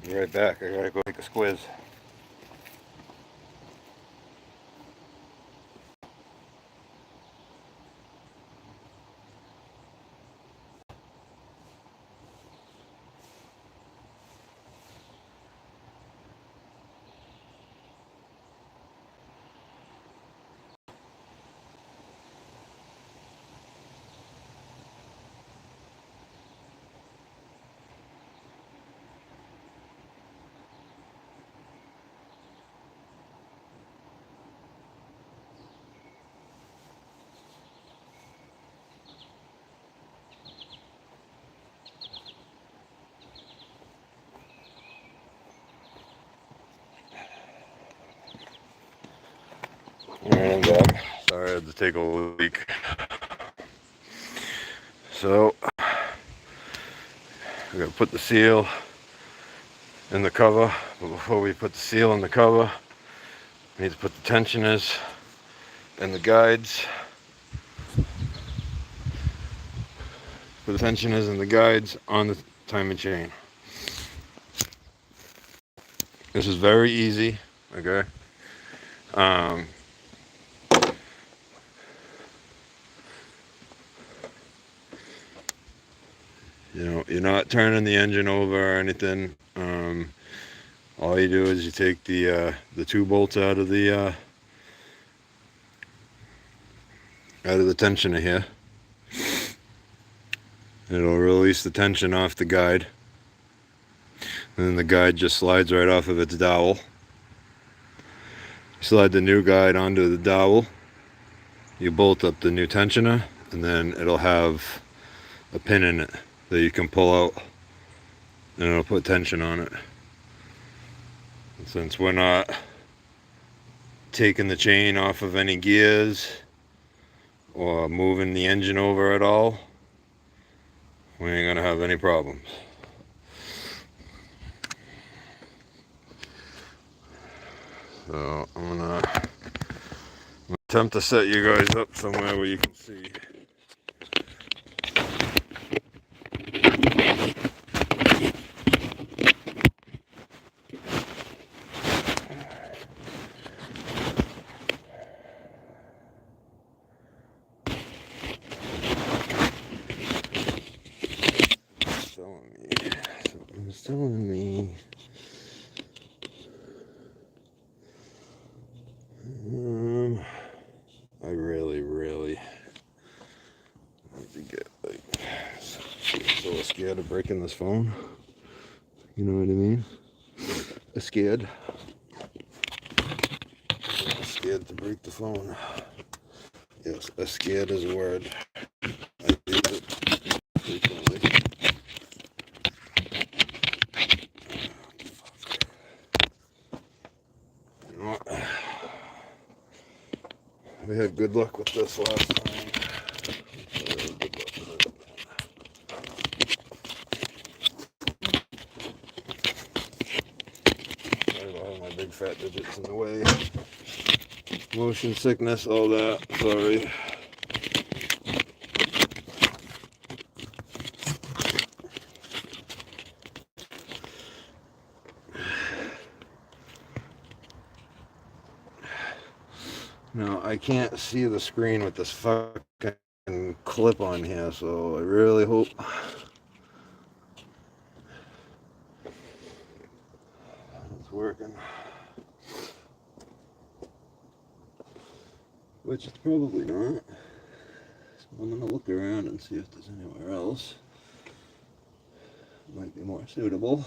Be right back. I gotta go take a squiz. Alright, I'm back. Sorry I had to take a leak. So, we're gonna put the seal in the cover, but before we put the seal in the cover, we need to put the tensioners and the guides. Put the tensioners and the guides on the timing chain. This is very easy, okay? You know, you're not turning the engine over or anything. All you do is you take the 2 bolts out of the tensioner here. It'll release the tension off the guide, and then the guide just slides right off of its dowel. Slide the new guide onto the dowel. You bolt up the new tensioner, and then it'll have a pin in it that you can pull out, and it'll put tension on it. And since we're not taking the chain off of any gears or moving the engine over at all, we ain't gonna have any problems. So I'm gonna attempt to set you guys up somewhere where you can see. Something's telling me. I really need to get so scared of breaking this phone. You know what I mean? I'm scared. I'm scared to break the phone. Yes, scared is a word. I use it frequently. You know what? We had good luck with this last time. My big fat digits in the way. Motion sickness, all that. Sorry. No, I can't see the screen with this fucking clip on here, so I really hope it's working. Which it's probably not. So I'm gonna look around and see if there's anywhere else. Might be more suitable.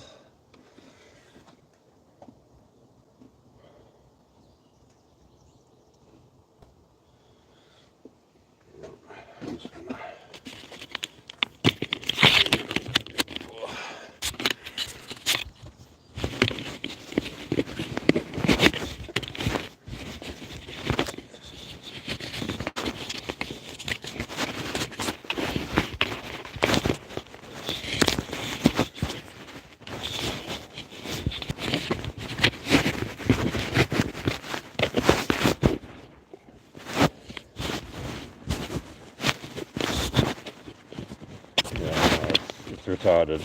Retarded.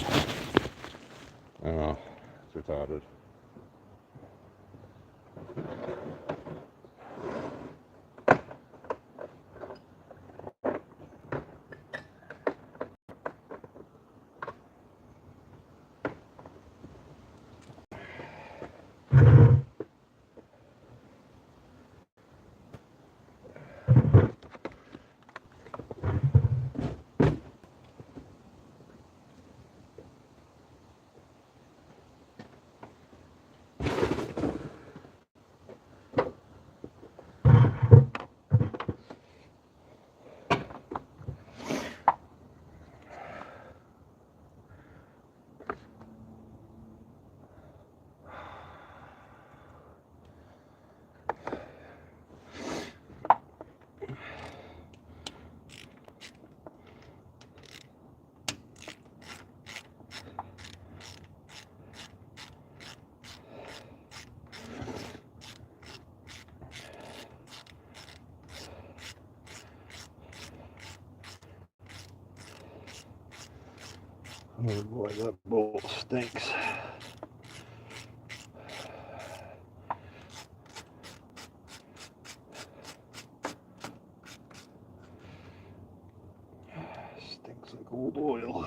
I know, it's retarded. Oh boy, that bolt stinks. Stinks like old oil.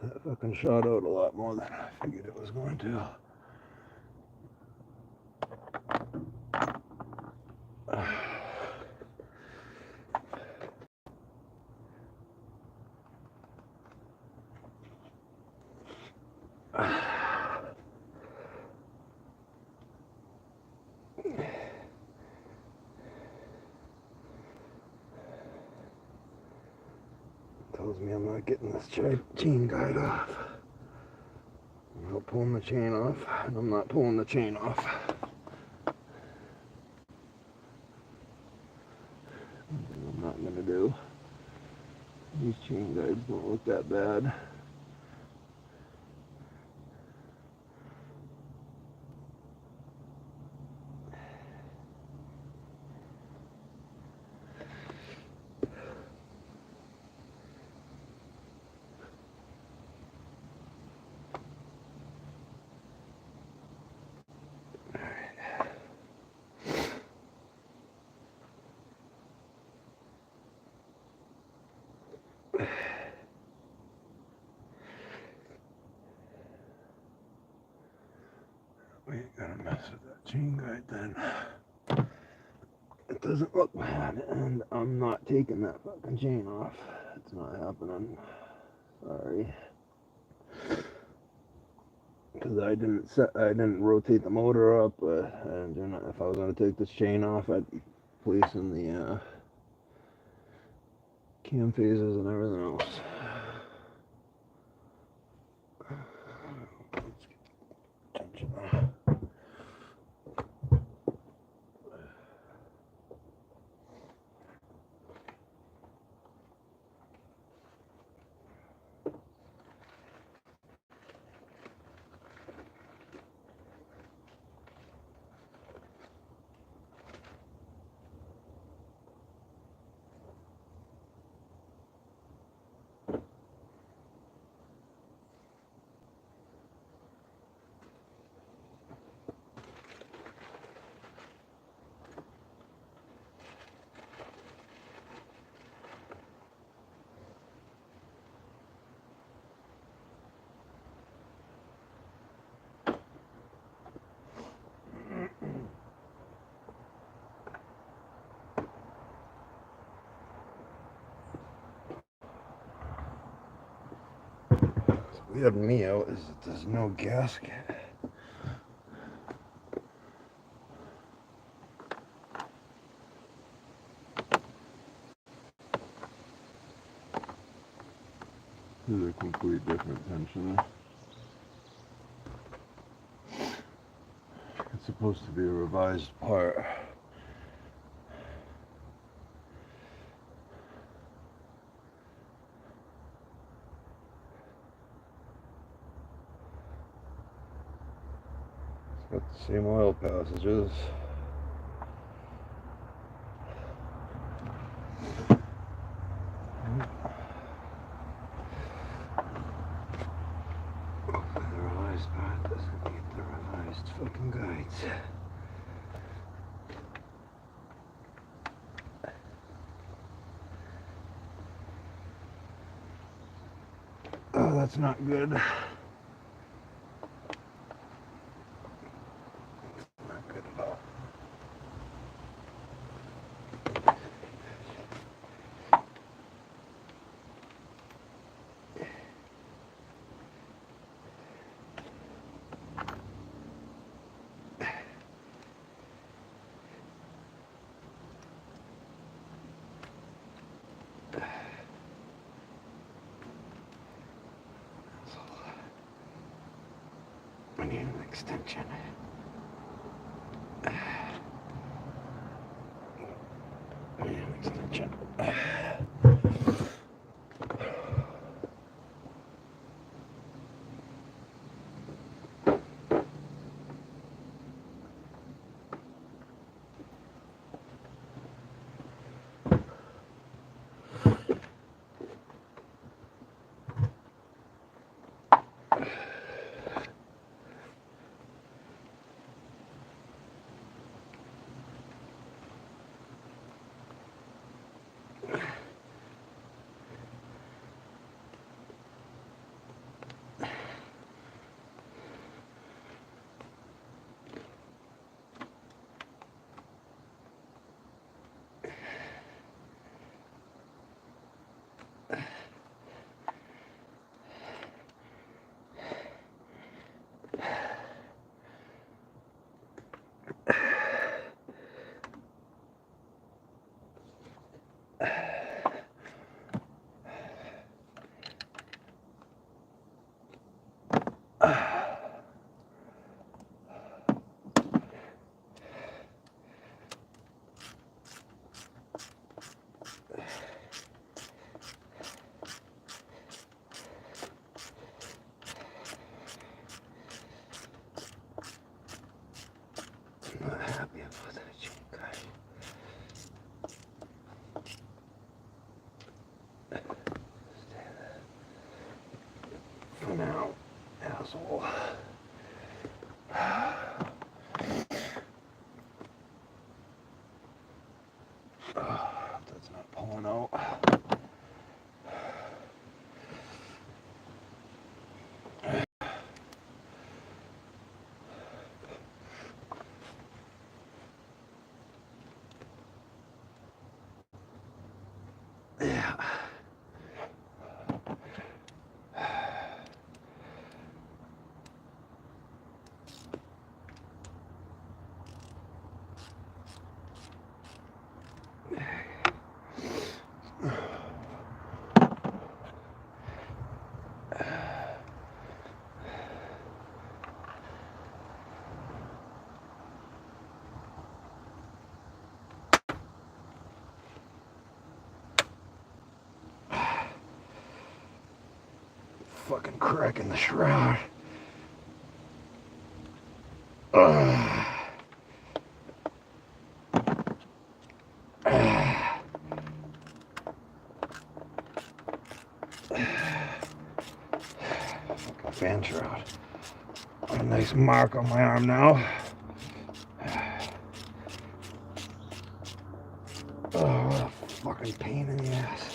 That fucking shot out a lot more than I figured it was going to. Tells me I'm not getting this chain guide off. I'm not pulling the chain off, and I'm not pulling the chain off. I'm not gonna do. These chain guides don't look that bad. We ain't gonna mess with that chain guide then. It doesn't look bad, and I'm not taking that fucking chain off. It's not happening. Sorry. Because I didn't rotate the motor up, and if I was gonna take this chain off, I'd be placing the cam phases and everything else. Let's get tension on. We have me out is that there's no gasket. This is a complete different tensioner. It's supposed to be a revised part. It's got the same oil passages. The revised part doesn't need the revised fucking guides. Oh, that's not good. Not good at all. I need an extension. I need an extension. I'm not happy about that chain guy. Stay there. For now, asshole. That's not pulling out. Yeah. Fucking crack in the shroud. Fucking fan shroud. A nice mark on my arm now. Oh, what a fucking pain in the ass.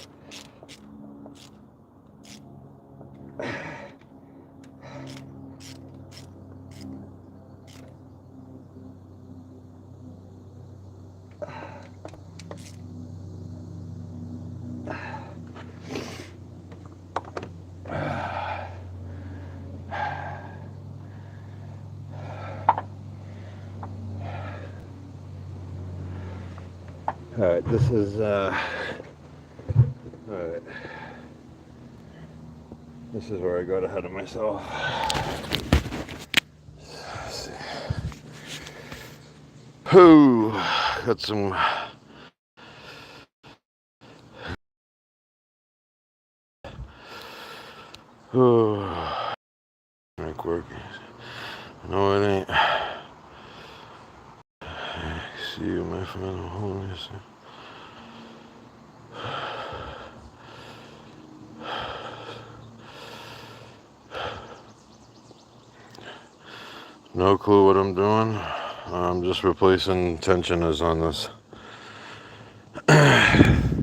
Alright, this is, alright. This is where I got ahead of myself. Let's see. Whoo! Got some. Oh, ain't working. No, it ain't. See you, my friend. Hold on a second. No clue what I'm doing. I'm just replacing tensioners on this. I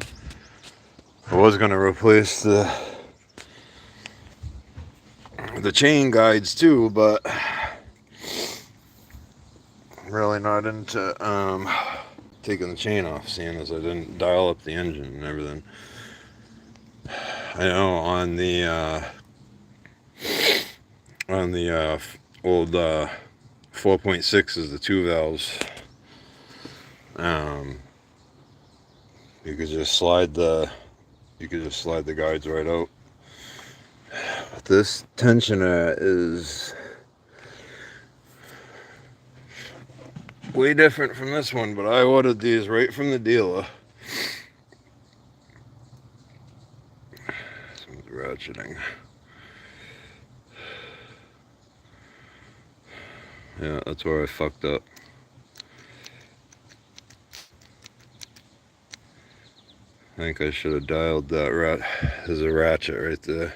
was gonna replace the chain guides too, but I'm really not into taking the chain off, seeing as I didn't dial up the engine and everything. I know on the old 4.6 is the 2 valves. You could just slide the guides right out. But this tensioner is way different from this one, but I ordered these right from the dealer. Some ratcheting. Yeah, that's where I fucked up. I think I should have dialed that There's a ratchet right there.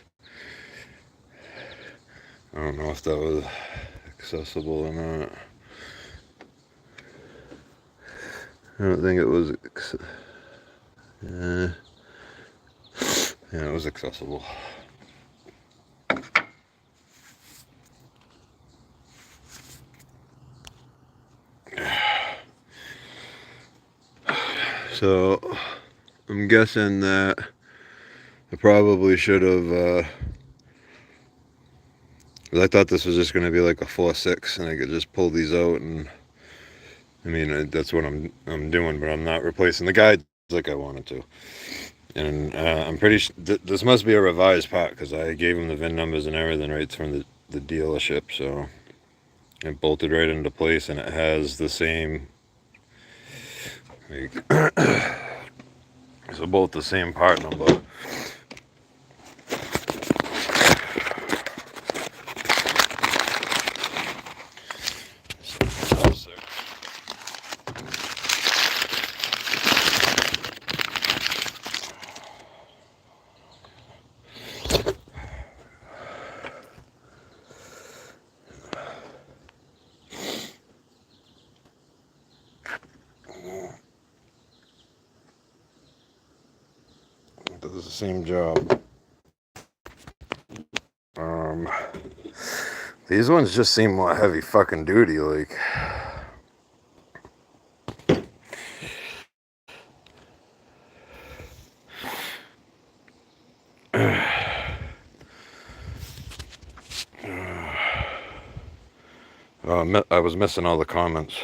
I don't know if that was accessible or not. I don't think it was. Yeah, it was accessible. So I'm guessing that I probably should have. I thought this was just going to be like a 4.6, and I could just pull these out, and I mean that's what I'm doing, but I'm not replacing the guides like I wanted to. And I'm pretty sure this must be a revised part because I gave them the VIN numbers and everything right from the dealership, so it bolted right into place, and it has the same. Like, so both the same part number. Does the same job. These ones just seem more heavy fucking duty, like. I was missing all the comments.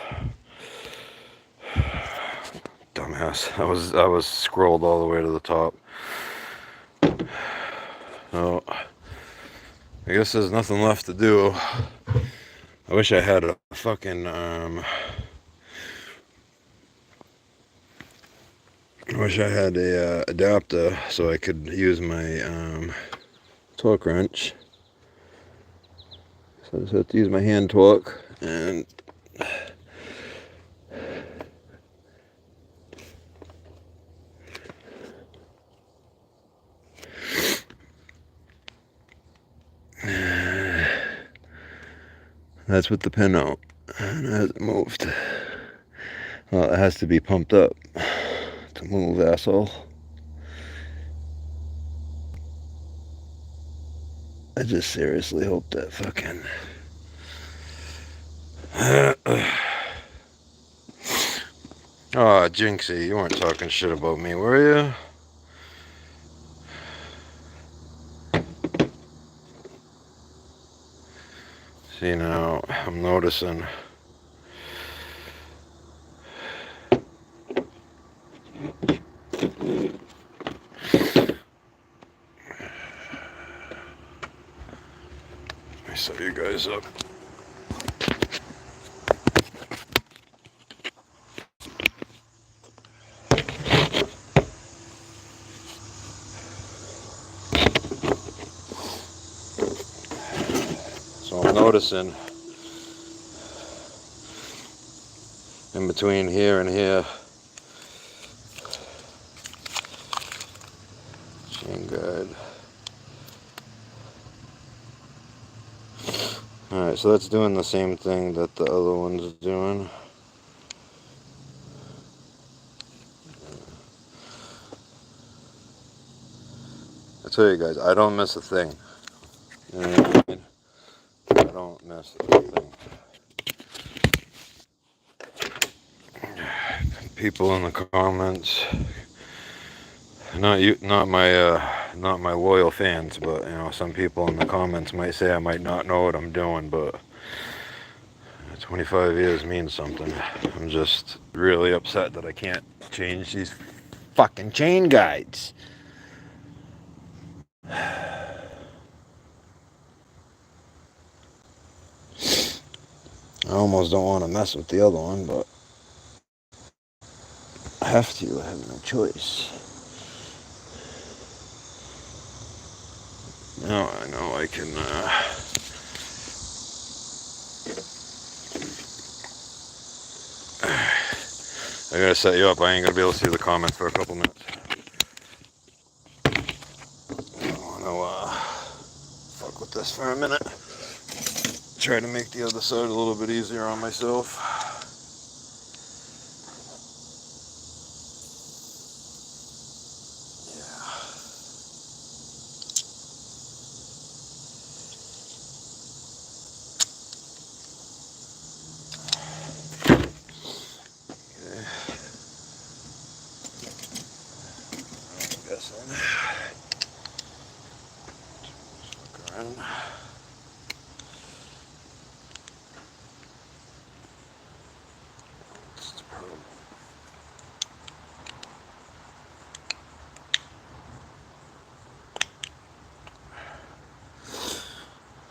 Dumbass. I was scrolled all the way to the top. So I guess there's nothing left to do. I wish I had a fucking I wish I had a adapter so I could use my torque wrench. So I just have to use my hand torque and that's with the pin out, and it hasn't moved. Well, it has to be pumped up to move, asshole. I just seriously hope that fucking... Oh, Jinxie, you weren't talking shit about me, were you? See, now I'm noticing. set you guys up. So I'm noticing in between here and here, chain guide. Alright, so that's doing the same thing that the other one's doing. I tell you guys, I don't miss a thing. You know what I mean? I don't miss a thing. People in the comments, not you, not my loyal fans, but you know, some people in the comments might say I might not know what I'm doing, but 25 years means something. I'm just really upset that I can't change these fucking chain guides. I almost don't want to mess with the other one, but I have to. I have no choice. Now I know I can I gotta set you up. I ain't gonna be able to see the comments for a couple minutes. I wanna fuck with this for a minute. Try to make the other side a little bit easier on myself.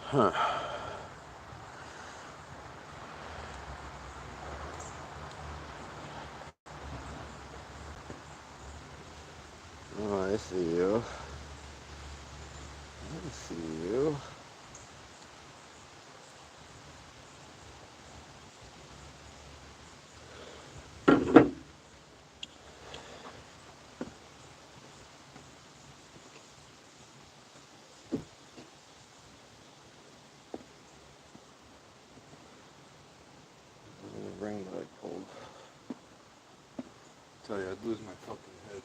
Huh. Oh, I see you. I see you. Ring that I pulled. Tell you, I'd lose my fucking head.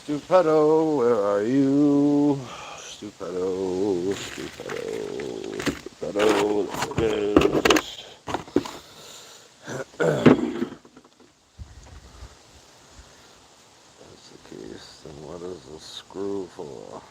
Stupendo, where are you? Stupendo, stupendo, stupendo, there it is. That's the case, then what is the screw for?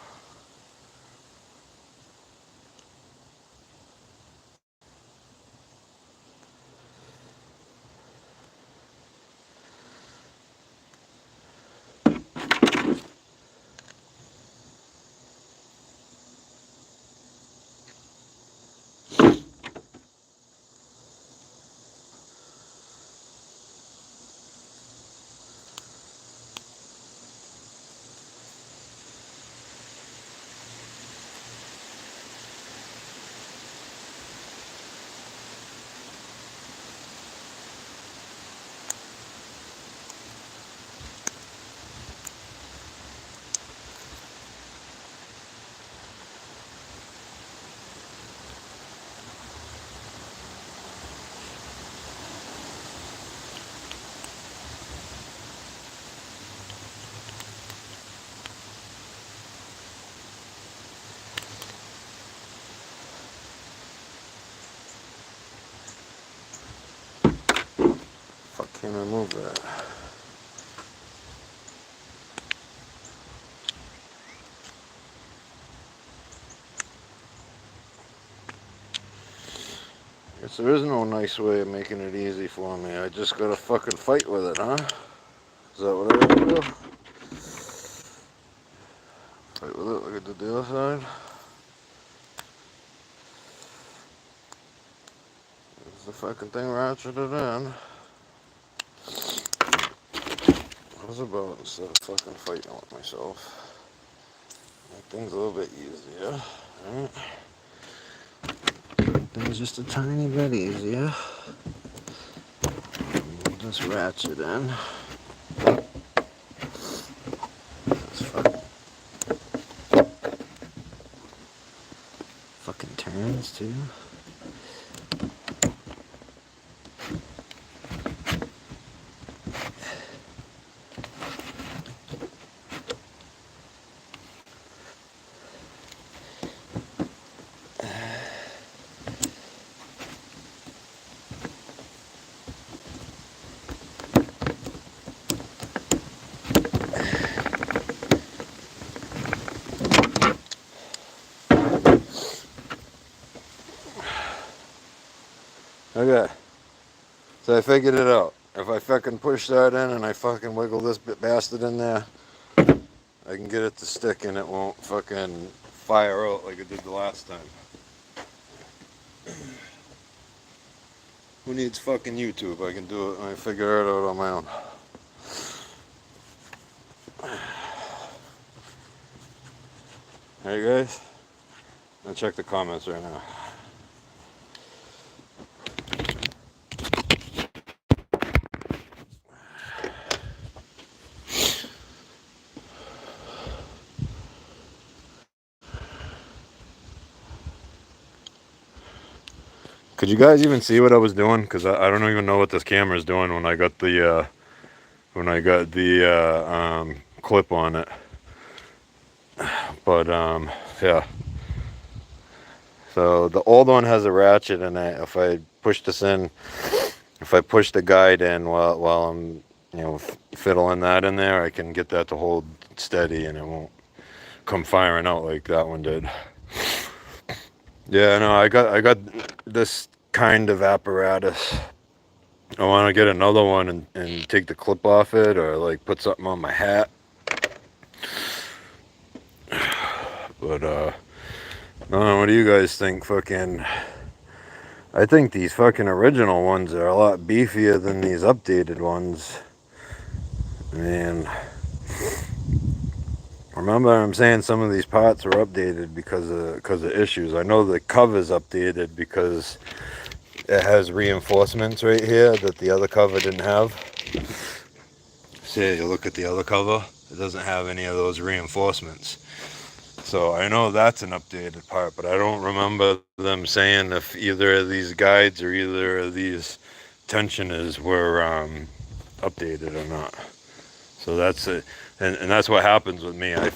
Fuck, can't remove that. Guess there is no nice way of making it easy for me. I just gotta fucking fight with it, huh? Is that what I gotta do? Fight with it like I did the other side? Is the fucking thing ratcheted in? What was it about instead of fucking fighting with myself? Make things a little bit easier, right? Things just a tiny bit easier. We'll just ratchet in. This fucking turns too. Okay, so I figured it out. If I fucking push that in and I fucking wiggle this bastard in there, I can get it to stick and it won't fucking fire out like it did the last time. Who needs fucking YouTube? I can do it and I figure it out on my own. Hey guys, I'll check the comments right now. Could you guys even see what I was doing? Because I don't even know what this camera is doing when I got the clip on it. But yeah. So the old one has a ratchet in it. If I push this in, if I push the guide in while I'm fiddling that in there, I can get that to hold steady and it won't come firing out like that one did. Yeah, no, I got this kind of apparatus. I want to get another one and take the clip off it, or like put something on my hat. But I don't know, what do you guys think? Fucking, I think these fucking original ones are a lot beefier than these updated ones. Man, remember I'm saying some of these parts are updated because of issues. I know the cover's updated because it has reinforcements right here that the other cover didn't have. See, you look at the other cover, it doesn't have any of those reinforcements. So I know that's an updated part, but I don't remember them saying if either of these guides or either of these tensioners were updated or not. So that's it. And that's what happens with me. I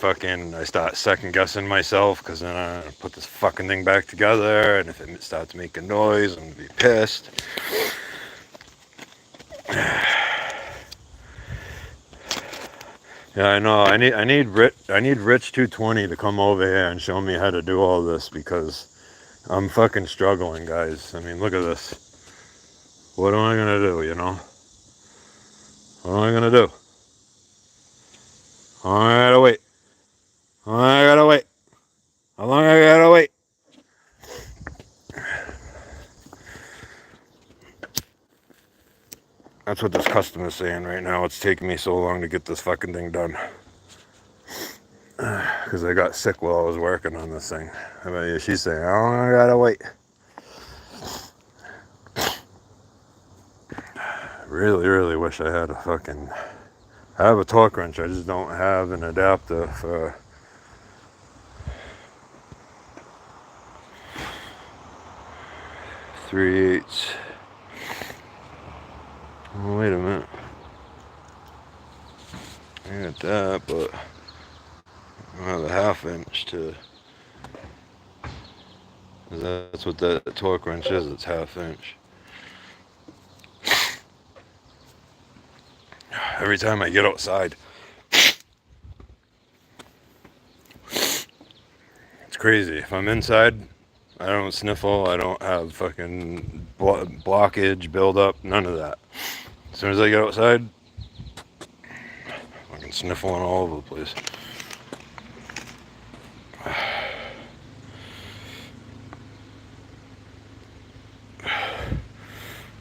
start second guessing myself, because then I put this fucking thing back together, and if it starts making noise, I'm gonna be pissed. Yeah, I know. I need Rich 220 to come over here and show me how to do all this, because I'm fucking struggling, guys. I mean, look at this. What am I gonna do? What am I gonna do? Oh, I gotta wait. Oh, I gotta wait. How long I gotta wait? That's what this customer's saying right now. It's taking me so long to get this fucking thing done. Because I got sick while I was working on this thing. She's saying, how long I gotta wait? Really, really wish I had I have a torque wrench. I just don't have an adapter for 3/8. Oh, wait a minute. I got that, but I don't have a 1/2 inch to. That's what that torque wrench is. It's 1/2 inch. Every time I get outside, it's crazy. If I'm inside, I don't sniffle. I don't have fucking blockage, buildup, none of that. As soon as I get outside, I can sniffling all over the place.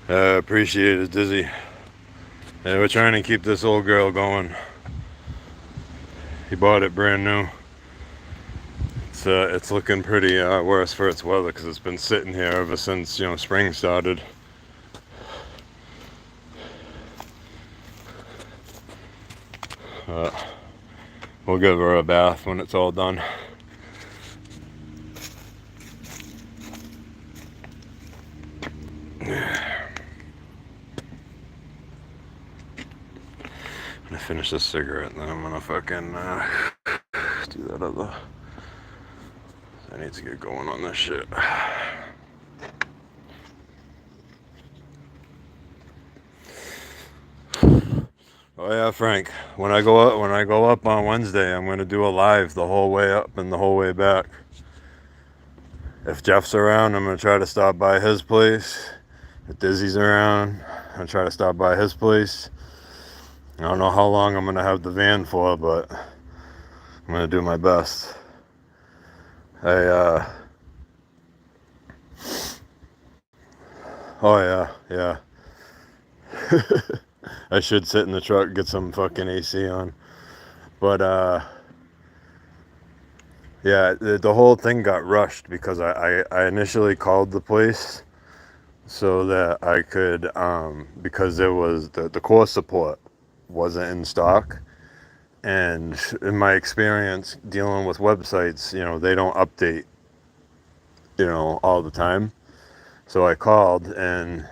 Appreciate it, Dizzy. Yeah, we're trying to keep this old girl going. He bought it brand new. It's looking pretty worse for its weather because it's been sitting here ever since spring started. We'll give her a bath when it's all done. I'm gonna finish this cigarette and then I'm gonna fucking do that other. I need to get going on this shit. Oh yeah, Frank. When I go up on Wednesday, I'm gonna do a live the whole way up and the whole way back. If Jeff's around, I'm gonna try to stop by his place. If Dizzy's around, I'm gonna try to stop by his place. I don't know how long I'm gonna have the van for, but I'm gonna do my best. Oh yeah. I should sit in the truck and get some fucking AC on. But yeah, the whole thing got rushed because I initially called the place so that I could because it was the core support wasn't in stock. And in my experience dealing with websites, they don't update, all the time. So I called and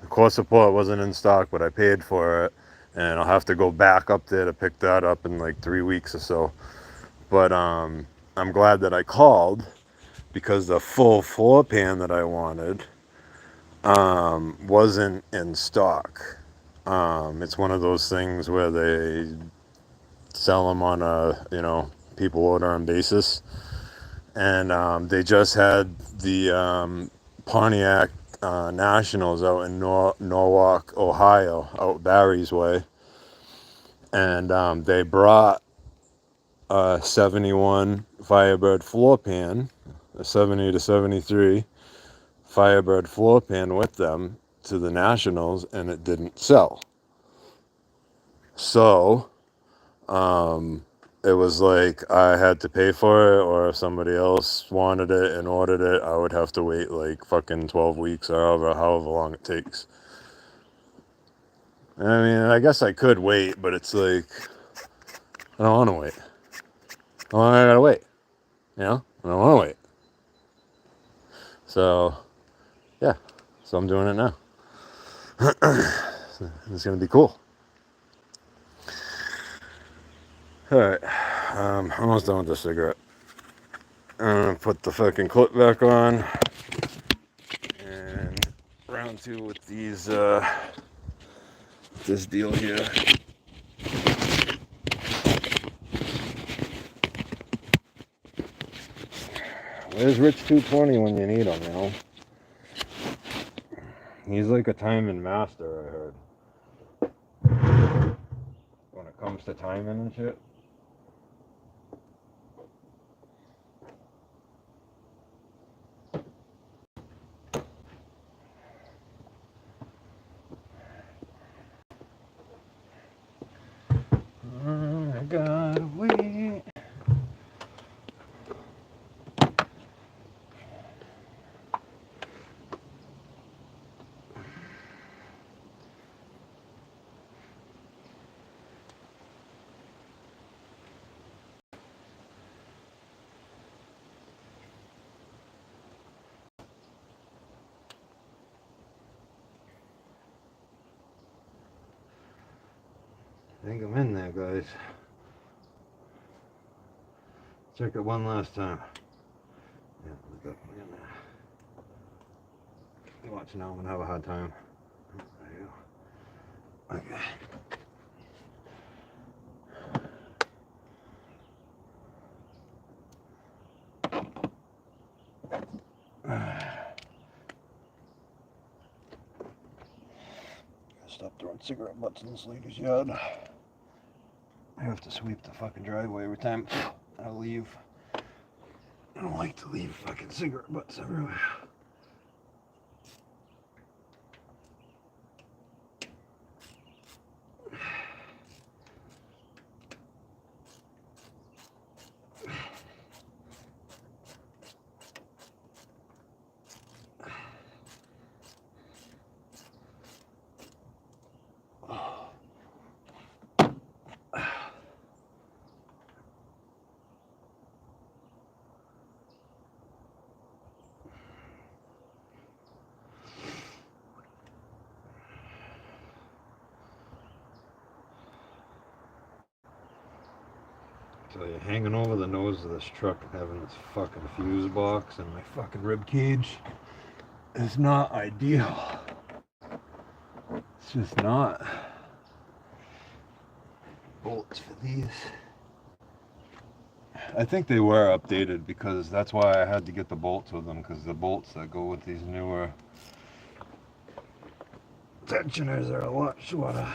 the core support wasn't in stock, but I paid for it. And I'll have to go back up there to pick that up in like 3 weeks or so. But I'm glad that I called because the full floor pan that I wanted wasn't in stock. It's one of those things where they sell them on a people order on basis, and they just had the Pontiac Nationals out in Norwalk, Ohio, out Barry's way, and they brought a 71 Firebird floor pan, a 70 to 73 Firebird floor pan with them to the Nationals, and it didn't sell. So it was like I had to pay for it, or if somebody else wanted it and ordered it, I would have to wait like fucking 12 weeks or however long it takes. I mean, I guess I could wait, but it's like, I don't want to wait. How long I gotta wait? I don't want to wait. So, yeah. So I'm doing it now. It's gonna be cool. Alright. Almost done with the cigarette. I'm gonna put the fucking clip back on. And round two with these, this deal here. Where's Rich 220 when you need him, He's like a timing master, I heard. When it comes to timing and shit. I gotta wait. I think I'm in there, guys. Check it one last time. Yeah, we're definitely in there. Watch now, I'm gonna have a hard time. There you go. Okay. Stop throwing cigarette butts in this lady's yard. I have to sweep the fucking driveway every time I leave. I don't like to leave fucking cigarette butts everywhere. So you're hanging over the nose of this truck and having this fucking fuse box and my fucking rib cage is not ideal. It's just not. Bolts for these. I think they were updated because that's why I had to get the bolts with them, because the bolts that go with these newer tensioners are a lot shorter.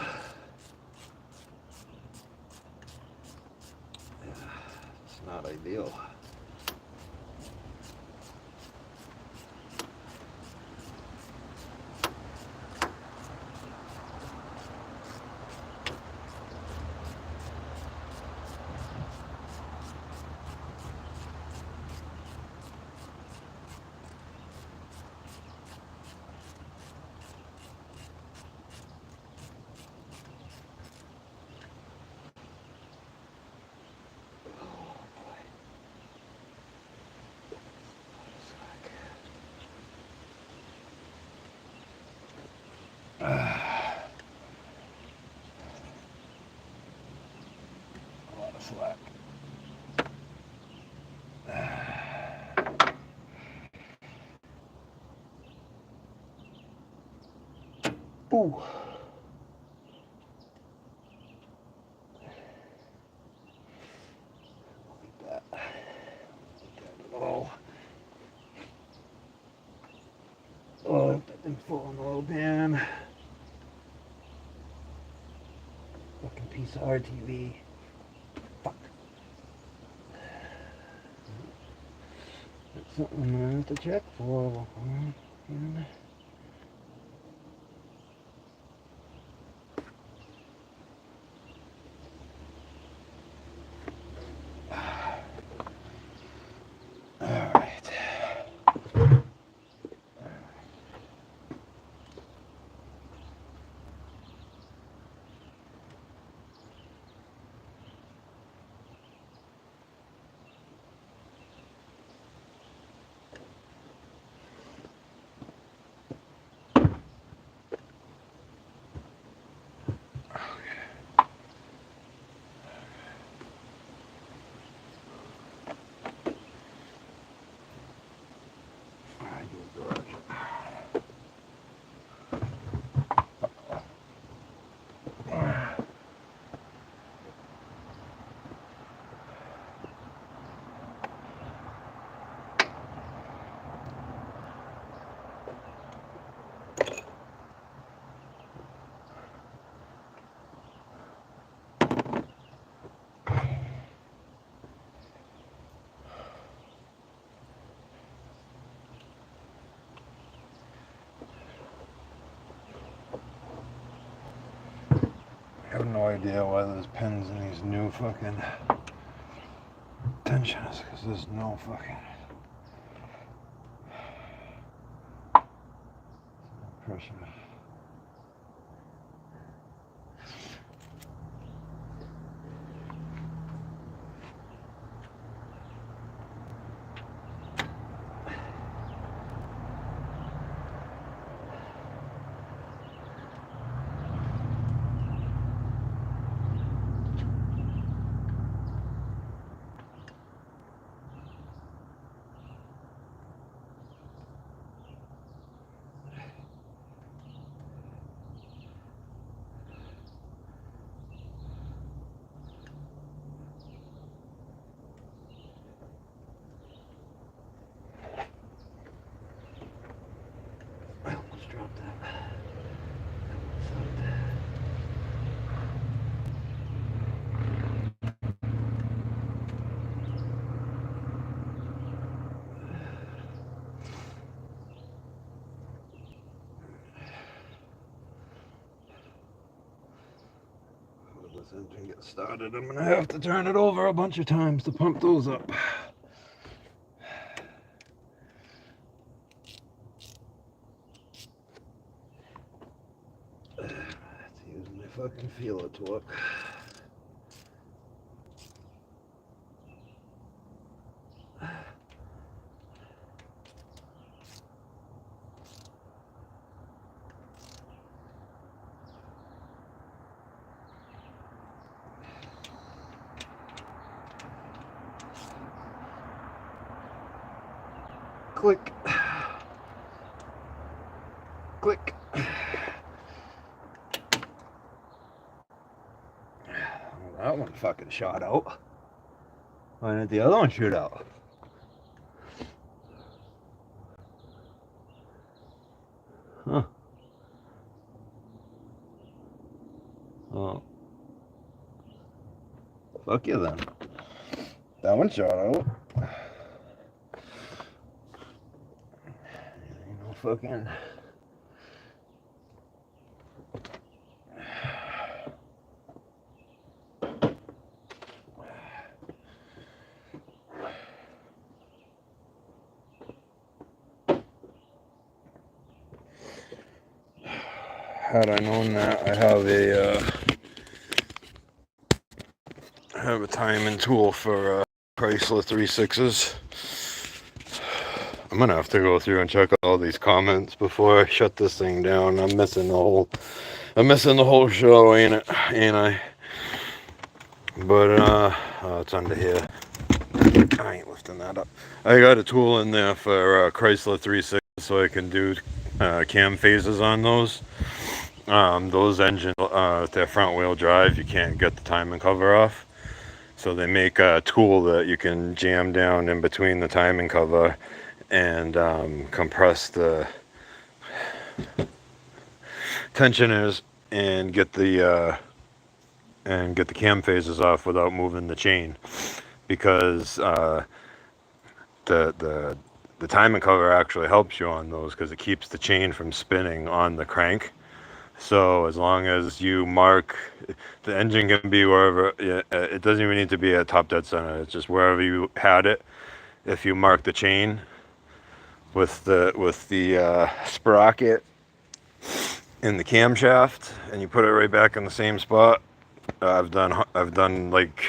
Yeah, it's not ideal. A lot of slack. Ooh. Like that. Oh. Oh, that thing's falling a little pan. Fucking piece of RTV. Fuck. That's something I'm gonna have to check for. Alright. I have no idea why there's pins in these new fucking tensioners, because there's no fucking pressure. this engine gets started, I'm gonna have to turn it over a bunch of times to pump those up. Let's use my fucking feeler torque. Click. Click. That one fucking shot out. Why didn't the other one shoot out? Huh. Oh. Fuck you then. That one shot out. Ain't no fucking... Had I known that, I have a timing tool for Chrysler 3.6s. I'm gonna have to go through and check all these comments before I shut this thing down. I'm missing the whole show, ain't I? But oh, it's under here. I ain't lifting that up. I got a tool in there for Chrysler 3.6 so I can do cam phases on those. Those engines, if they're front wheel drive, you can't get the timing cover off. So they make a tool that you can jam down in between the timing cover and compress the tensioners and get the cam phases off without moving the chain, because the timing cover actually helps you on those because it keeps the chain from spinning on the crank. So as long as you mark, the engine can be wherever, it doesn't even need to be at top dead center, it's just wherever you had it. If you mark the chain with the sprocket in the camshaft and you put it right back in the same spot, I've done like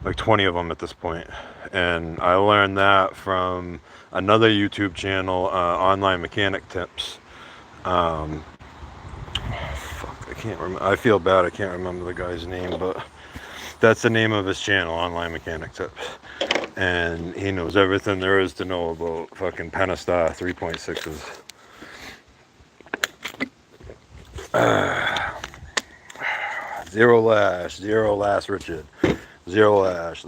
20 of them at this point. And I learned that from another YouTube channel, Online Mechanic Tips. Fuck, I can't remember. I feel bad, I can't remember the guy's name, but that's the name of his channel, Online Mechanic Tips. And he knows everything there is to know about fucking Pentastar 3.6s. Zero lash, Richard. Zero lash.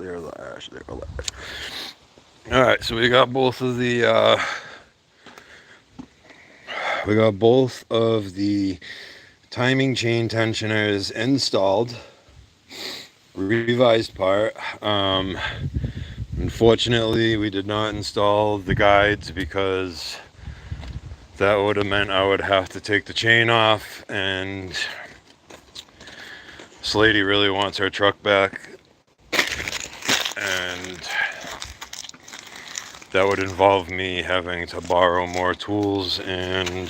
Alright, so we got both of the timing chain tensioners installed. Revised part. Unfortunately, we did not install the guides because that would have meant I would have to take the chain off, and this lady really wants her truck back, and that would involve me having to borrow more tools and,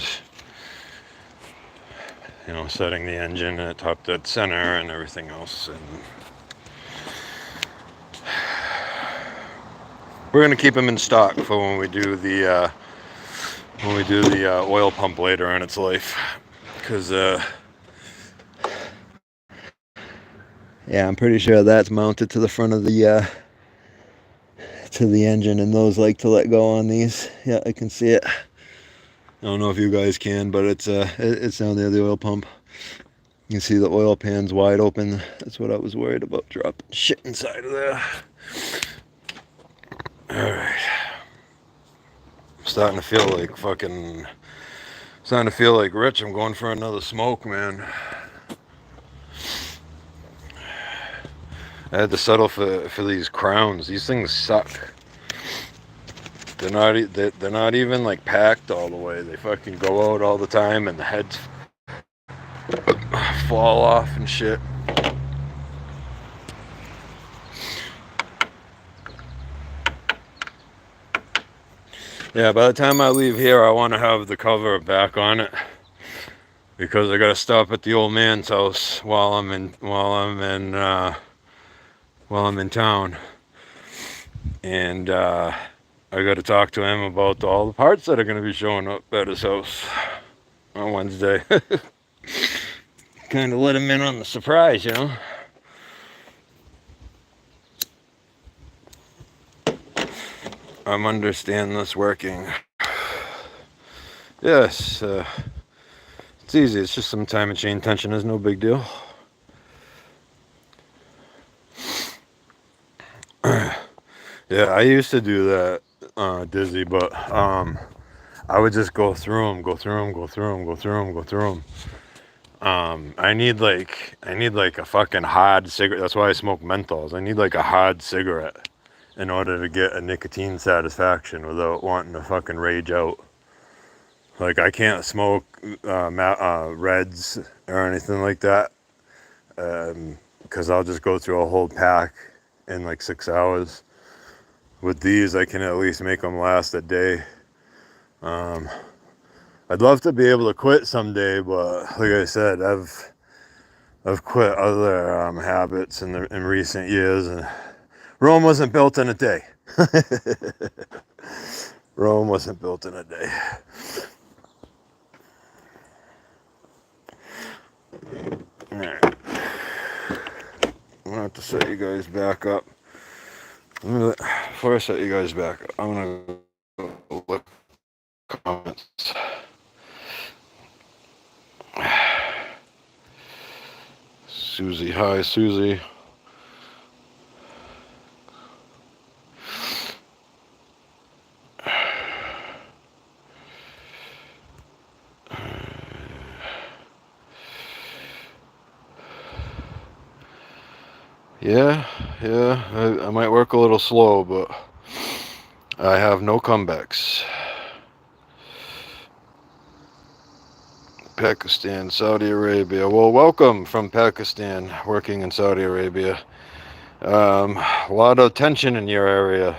you know, setting the engine at top dead center and everything else. And we're gonna keep them in stock for when we do the oil pump later in its life, because yeah, I'm pretty sure that's mounted to the front of the engine, and those like to let go on these. Yeah, I can see it. I don't know if you guys can, but it's down there, the oil pump. You can see the oil pan's wide open. That's what I was worried about, dropping shit inside of there. Alright. Starting to feel like Rich. I'm going for another smoke, man. I had to settle for these crowns. These things suck. They're not even like packed all the way. They fucking go out all the time, and the heads fall off and shit. Yeah, by the time I leave here, I want to have the cover back on it, because I gotta stop at the old man's house while I'm in town, and I gotta talk to him about all the parts that are gonna be showing up at his house on Wednesday. Kind of let him in on the surprise, you know. I'm understand this working. Yes, it's easy. It's just some time and chain tension. Is no big deal. Yeah, I used to do that, Dizzy, but I would just go through them, go through them, go through them, go through them, go through them. I need like a fucking hard cigarette. That's why I smoke menthols. I need like a hard cigarette in order to get a nicotine satisfaction without wanting to fucking rage out. Like I can't smoke reds or anything like that, because I'll just go through a whole pack in like 6 hours. With these, I can at least make them last a day. I'd love to be able to quit someday, but like I said, I've quit other habits in recent years, and Rome wasn't built in a day. Rome wasn't built in a day. All right, I'm gonna have to set you guys back up. Before I set you guys back up, I'm gonna go look comments. Susie, hi Susie. Yeah, I might work a little slow, but I have no comebacks. Pakistan, Saudi Arabia. Well, welcome from Pakistan, working in Saudi Arabia. A lot of tension in your area,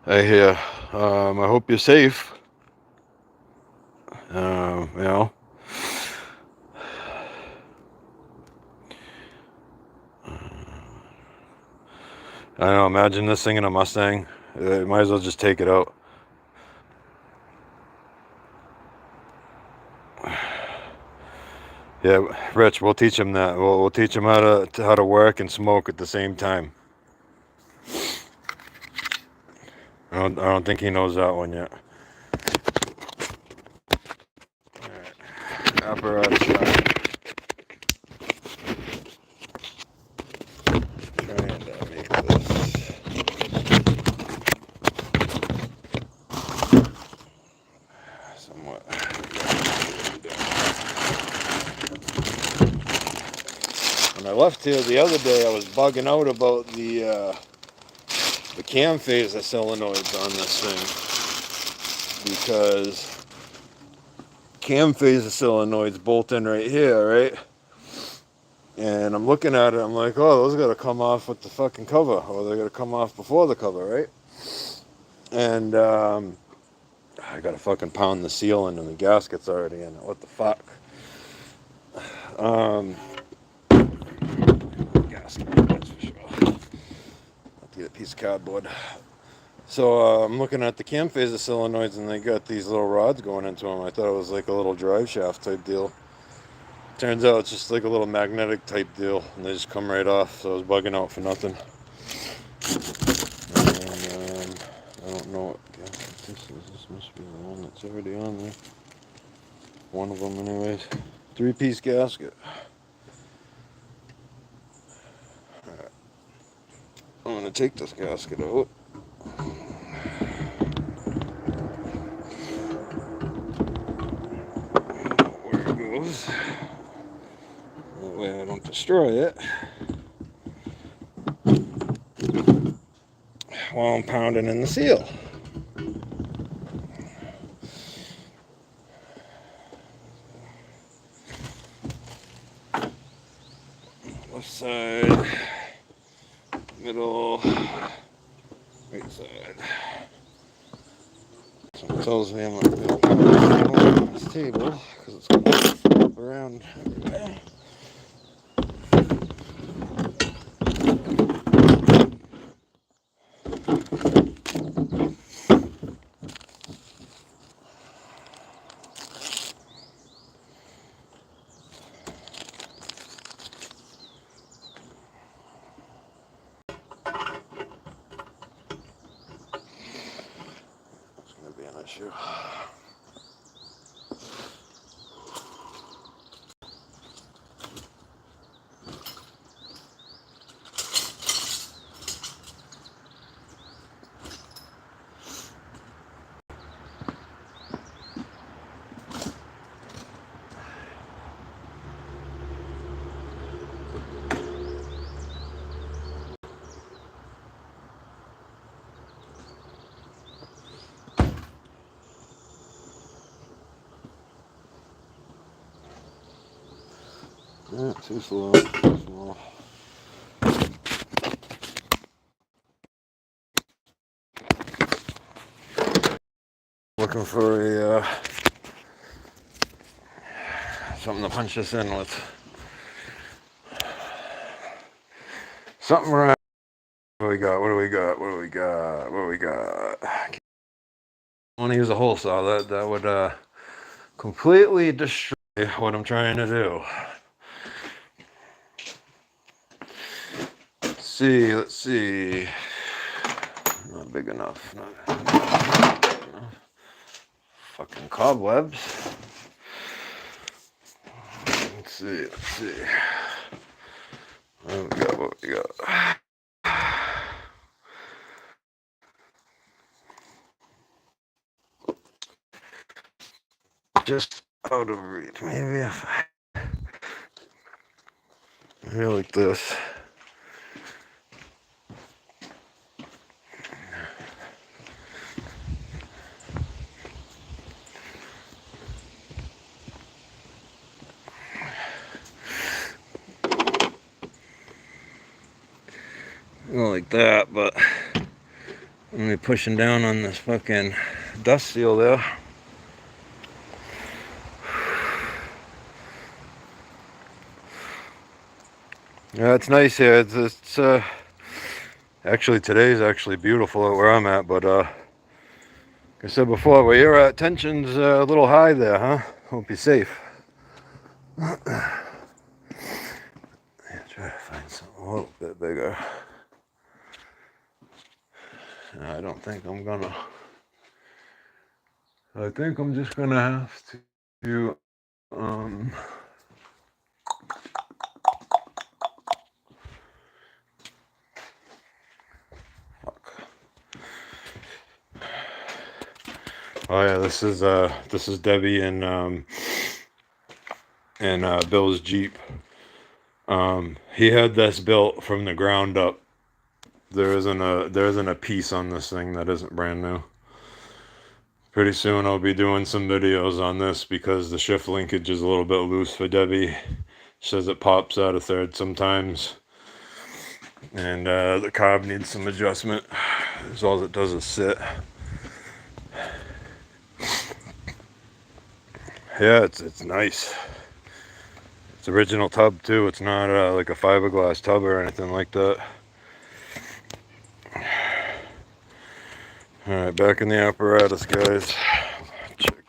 I hear. I hope you're safe. You know. I don't know, imagine this thing in a Mustang. Might as well just take it out. Yeah, Rich, we'll teach him that. We'll teach him how to work and smoke at the same time. I don't think he knows that one yet. All right. Apparatus shot. Trying to make this somewhat. When I left here the other day, I was bugging out about the cam phaser solenoids on this thing, because cam phaser solenoids bolt in right here, right? And I'm looking at it, I'm like, oh, those gotta come off with the fucking cover, or they're gonna come off before the cover, right? And I gotta fucking pound the seal in, and the gasket's already in it. What the fuck? Gasket, that's for sure. I'll get a piece of cardboard. So I'm looking at the cam phaser solenoids, and they got these little rods going into them. I thought it was like a little drive shaft type deal. Turns out it's just like a little magnetic type deal, and they just come right off. So I was bugging out for nothing. And I don't know what gasket this is. This must be the one that's already on there. One of them, anyways. 3-piece gasket. Alright. I'm gonna take this gasket out. Where it goes. That way I don't destroy it. While I'm pounding in the seal. Left side, middle, right side. It tells me I'm not going to be able to on this table because it's going to flip around everywhere. It's going to be an issue. Yeah, too slow, too small. Looking for a something to punch this in with. Something around. What do we got? What do we got? What do we got? What do we got? I want to use a hole saw. That would completely destroy what I'm trying to do. Let's see. Not big enough. Not big enough. Fucking cobwebs. Let's see. What we got? Just out of reach. Maybe if I like this. Not like that, but I'm gonna be pushing down on this fucking dust seal there. Yeah, it's nice here. It's actually today's actually beautiful at where I'm at, but like I said before, where you're at, tension's a little high there, huh? Hope you're safe. Yeah, try to find something a little bit bigger. I don't think I'm gonna. I think I'm just gonna have to fuck. Oh yeah, this is Debbie and Bill's Jeep. He had this built from the ground up. There isn't a piece on this thing that isn't brand new. Pretty soon I'll be doing some videos on this because the shift linkage is a little bit loose for Debbie. She says it pops out a third sometimes. And the cob needs some adjustment. That's all it does is sit. Yeah, it's nice. It's original tub too. It's not like a fiberglass tub or anything like that. All right, back in the apparatus, guys. Check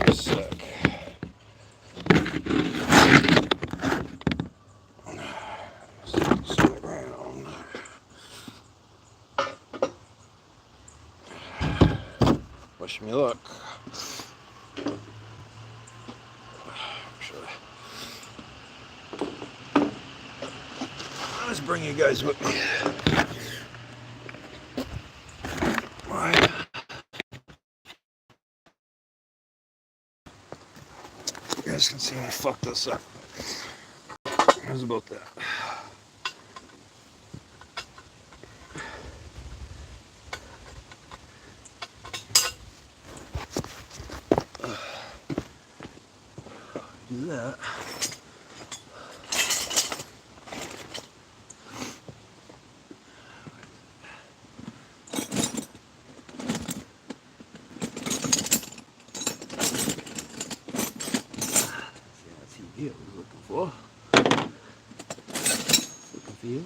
a sec. Wish me luck. Let's bring you guys with me. Right. You guys can see me fuck this up. How's about that? Do that. you.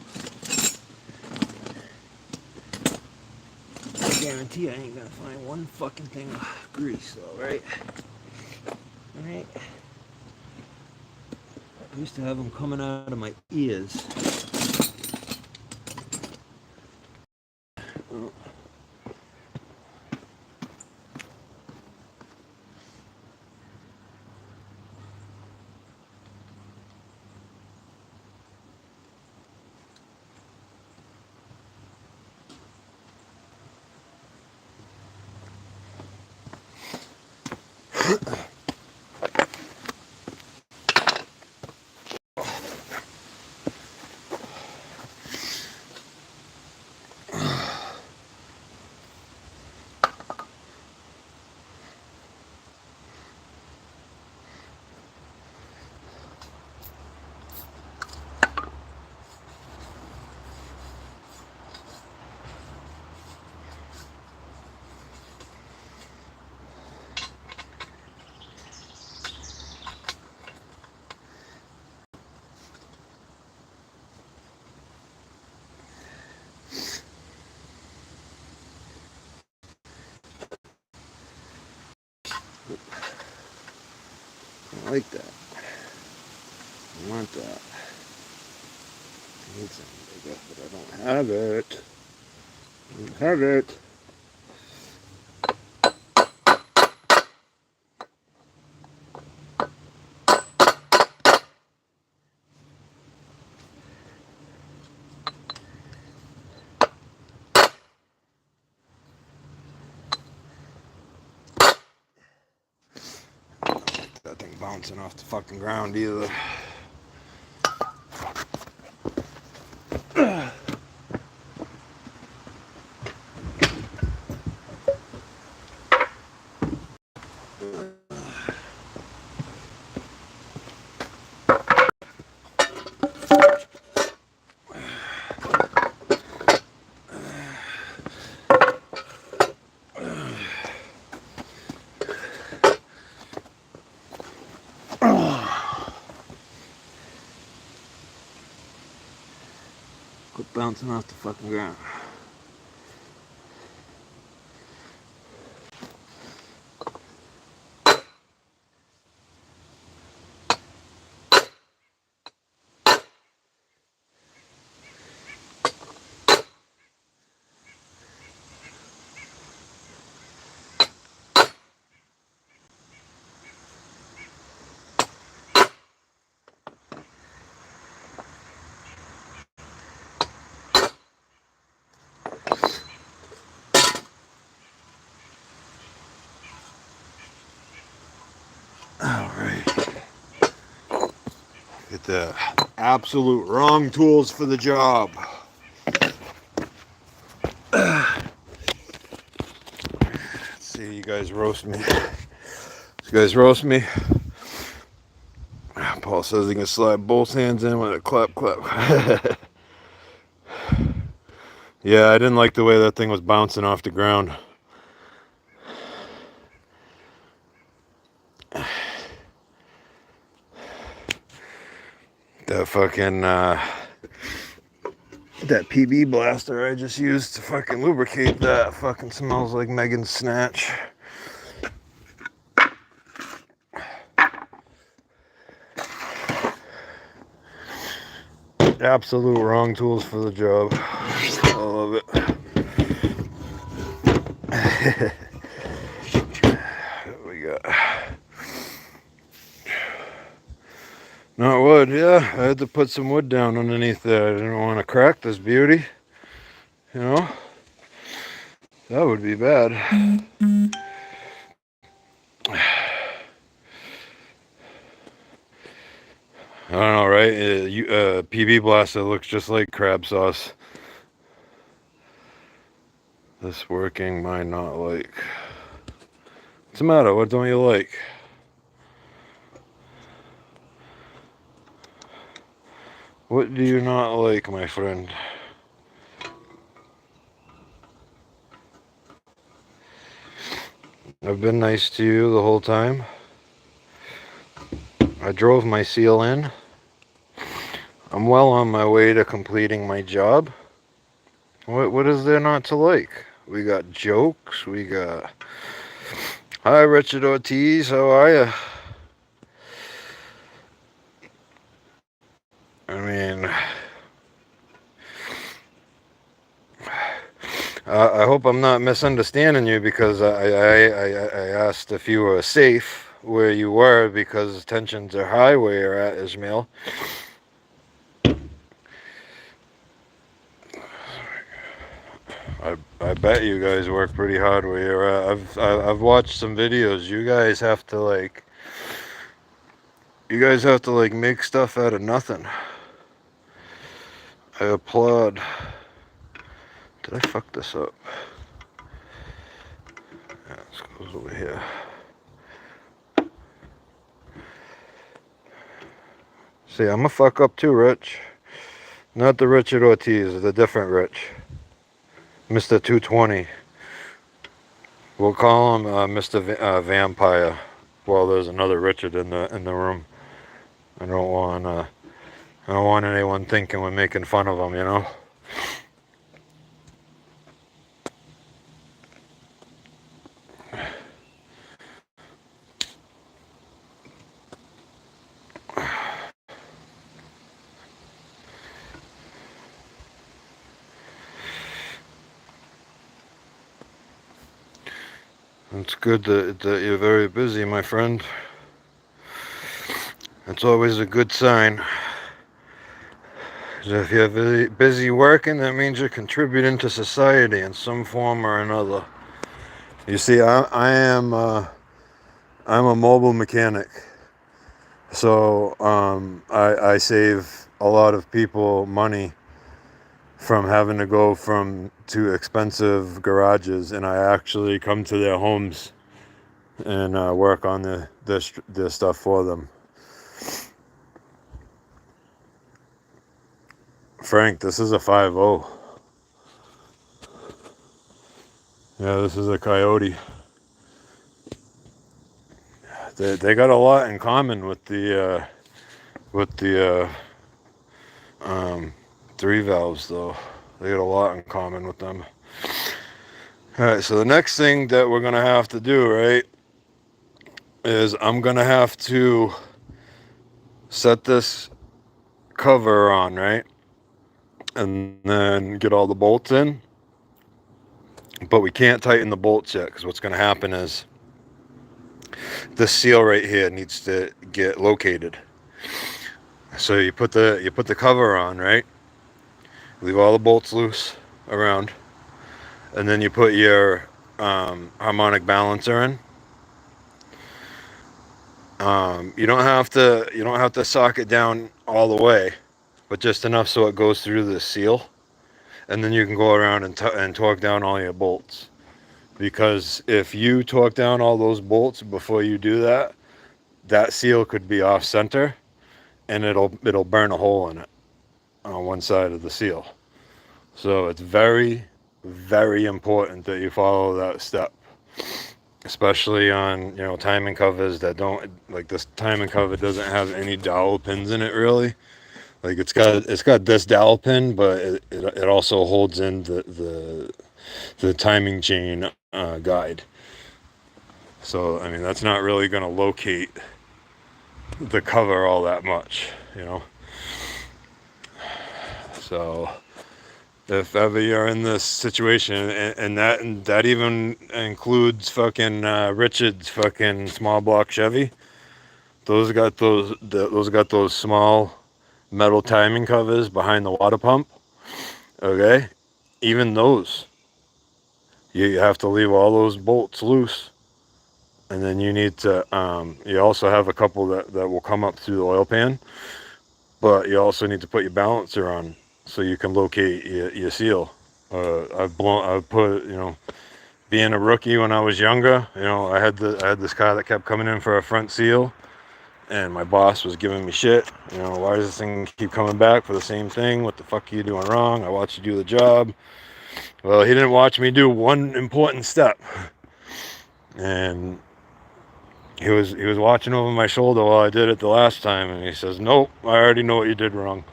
I guarantee I ain't gonna find one fucking thing of grease though, right? Alright. I used to have them coming out of my ears. Oh. I like that. I want that. I need something bigger, but I don't have it. I don't have it. That thing bouncing off the fucking ground either. Quit bouncing off the fucking ground. Alright. Get the absolute wrong tools for the job. Let's see, you guys roast me. You guys roast me. Paul says he can slide both hands in with a clap, clap. Yeah, I didn't like the way that thing was bouncing off the ground. That fucking, that PB blaster I just used to fucking lubricate that fucking smells like Megan's Snatch. Absolute wrong tools for the job. I love it. What we got? Not wood, yeah. I had to put some wood down underneath there. I didn't want to crack this beauty. You know? That would be bad. I don't know, right? PB blaster looks just like crab sauce. This working, mine not like. What's the matter? What don't you like? What do you not like, my friend? I've been nice to you the whole time. I drove my seal in. I'm well on my way to completing my job. What is there not to like? We got jokes. We got. Hi, Richard Ortiz. How are you? I mean, I hope I'm not misunderstanding you because I asked if you were safe where you were because tensions are high where you're at, Ismail. I bet you guys work pretty hard where you're at. I've watched some videos. You guys have to like make stuff out of nothing. I applaud. Did I fuck this up? Yeah, let's go over here. See, I'm a fuck up too, Rich. Not the Richard Ortiz, the different Rich. Mr. 220. We'll call him Mr. Vampire. Well, there's another Richard in the room. I don't want anyone thinking we're making fun of him, you know? It's good that you're very busy, my friend. It's always a good sign. If you're busy working, that means you're contributing to society in some form or another. You see, I'm a mobile mechanic, so I save a lot of people money from having to go to expensive garages, and I actually come to their homes and work on the stuff for them. Frank, this is a 5.0. Yeah, this is a Coyote. They got a lot in common with the 3 valves, though. They got a lot in common with them. All right, so the next thing that we're gonna have to do, right, is I'm gonna have to set this cover on, right, and then get all the bolts in. But we can't tighten the bolts yet because what's gonna happen is this seal right here needs to get located. So you put the cover on, right? Leave all the bolts loose around, and then you put your harmonic balancer in. You don't have to sock it down all the way, but just enough so it goes through the seal, and then you can go around and torque down all your bolts. Because if you torque down all those bolts before you do that, that seal could be off center, and it'll burn a hole in it on one side of the seal. So it's very, very important that you follow that step, especially on timing covers that don't, like this timing cover doesn't have any dowel pins in it really. Like it's got this dowel pin, but it also holds in the timing chain guide. So I mean that's not really going to locate the cover all that much, you know. So if ever you're in this situation, and that even includes fucking Richard's fucking small block Chevy, those got those small metal timing covers behind the water pump. Okay, even those, you have to leave all those bolts loose, and then you need to you also have a couple that will come up through the oil pan, but you also need to put your balancer on so you can locate your seal. I've put, being a rookie when I was younger, I had this car that kept coming in for a front seal, and my boss was giving me shit. Why does this thing keep coming back for the same thing? What the fuck are you doing wrong? I watched you do the job. Well, he didn't watch me do one important step, and he was watching over my shoulder while I did it the last time, and he says, "Nope, I already know what you did wrong."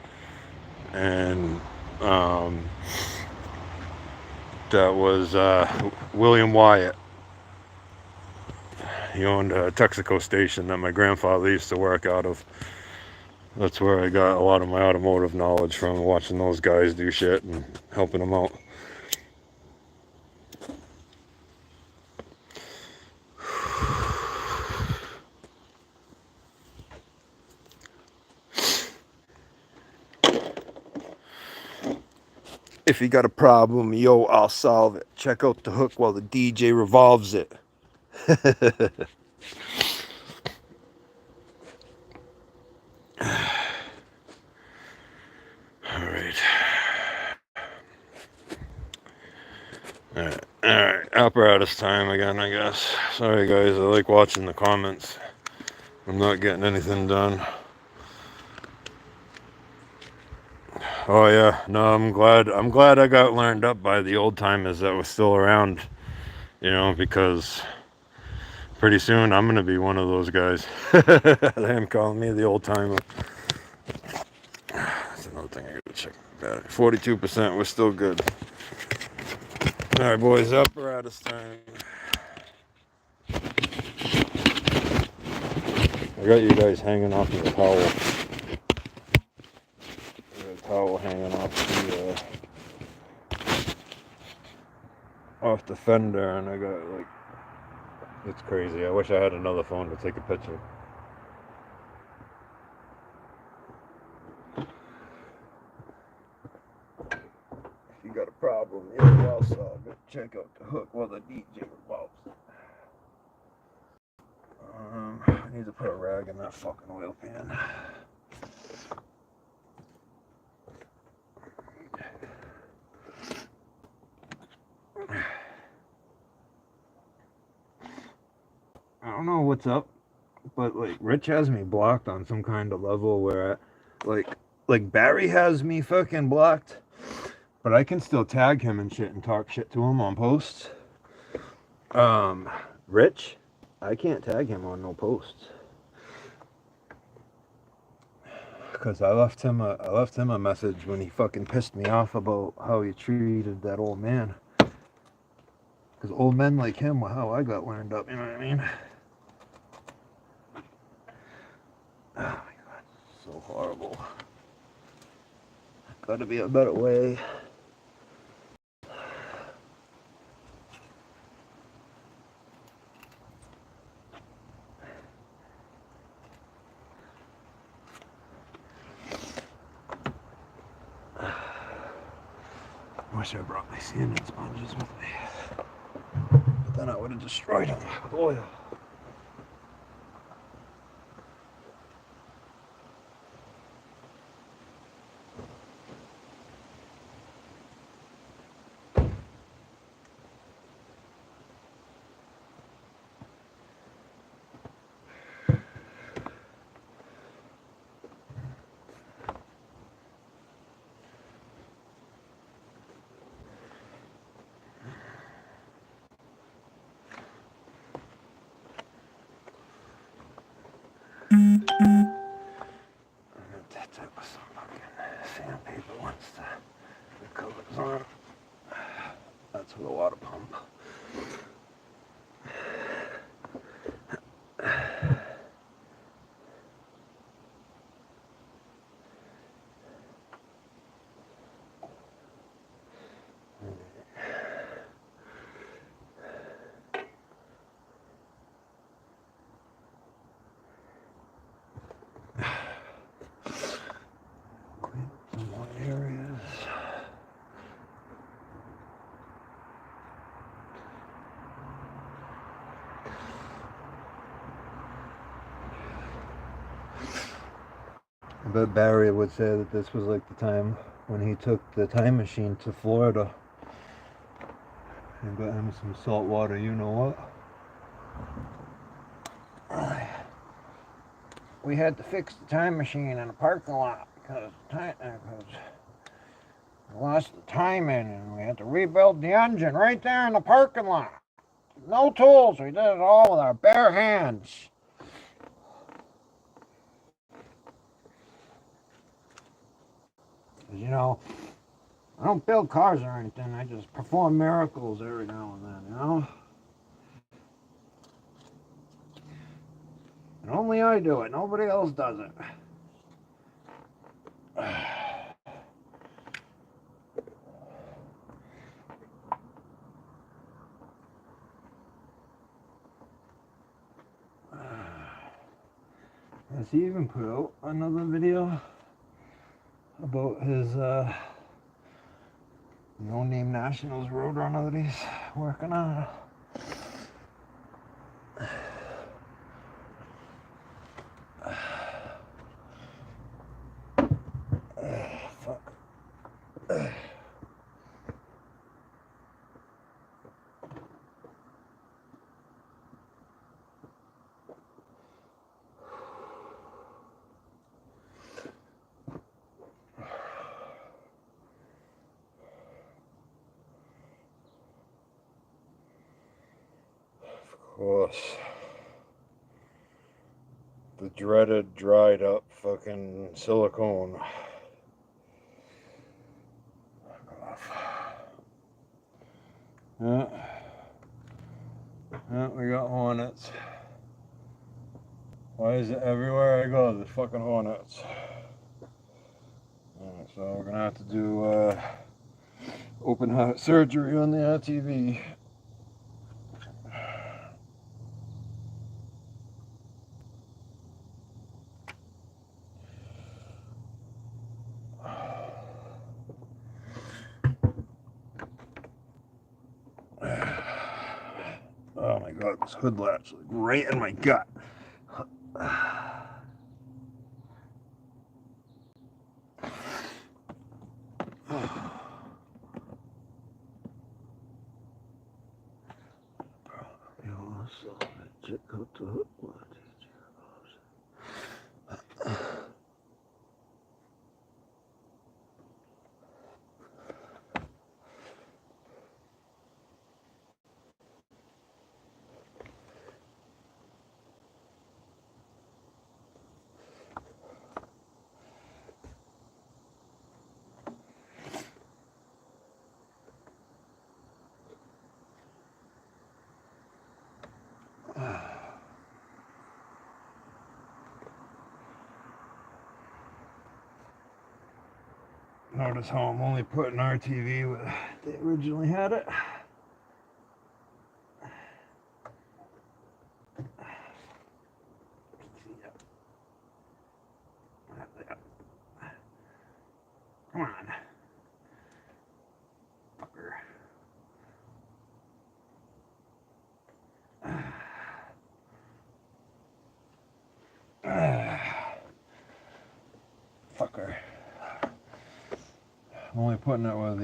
and that was William Wyatt. He owned a Texaco station that my grandfather used to work out of. That's where I got a lot of my automotive knowledge from, watching those guys do shit and helping them out. If you got a problem, yo, I'll solve it. Check out the hook while the DJ revolves it. Alright, apparatus time again, I guess. Sorry guys, I like watching the comments. I'm not getting anything done. Oh yeah, no, I'm glad I got learned up by the old timers that was still around, you know, because pretty soon I'm gonna be one of those guys. Them calling me the old timer. That's another thing I gotta check. 42%, we're still good. Alright boys, apparatus time. I got you guys hanging off of the towel. I got a towel hanging off the fender, and I got like, it's crazy. I wish I had another phone to take a picture. If you got a problem, yeah, I'll solve it. Check out the hook while the DJ revolves. I need to put a rag in that fucking oil pan. I don't know what's up, but like Rich has me blocked on some kind of level where like Barry has me fucking blocked, but I can still tag him and shit and talk shit to him on posts. Rich, I can't tag him on no posts. Cause I left him a message when he fucking pissed me off about how he treated that old man. Cause old men like him were how I got learned up, you know what I mean? Oh my god, so horrible. Gotta be a better way. Wish I brought my sanding sponges with me. But then I would have destroyed them with oil. That type of some fucking sandpaper once the cover's on. That's with a water pump. Clean some more areas. I bet Barry would say that this was like the time when he took the time machine to Florida and got him some salt water, you know what? We had to fix the time machine in a parking lot because we lost the timing, and we had to rebuild the engine right there in the parking lot. No tools, we did it all with our bare hands. 'Cause, you know, I don't build cars or anything. I just perform miracles every now and then, you know? And only I do it. Nobody else does it. Has he even put out another video about his No Name Nationals Roadrunner that he's working on? Fuck. Of course. The dreaded dried up fucking silicone. Yeah. Yeah, we got hornets. Why is it everywhere I go there's fucking hornets? Alright, so we're gonna have to do open heart surgery on the RTV. Oh my god, this hood latch is right in my gut. Notice how I'm only putting RTV where they originally had it. Come on. Fucker. Fucker. I'm only putting it where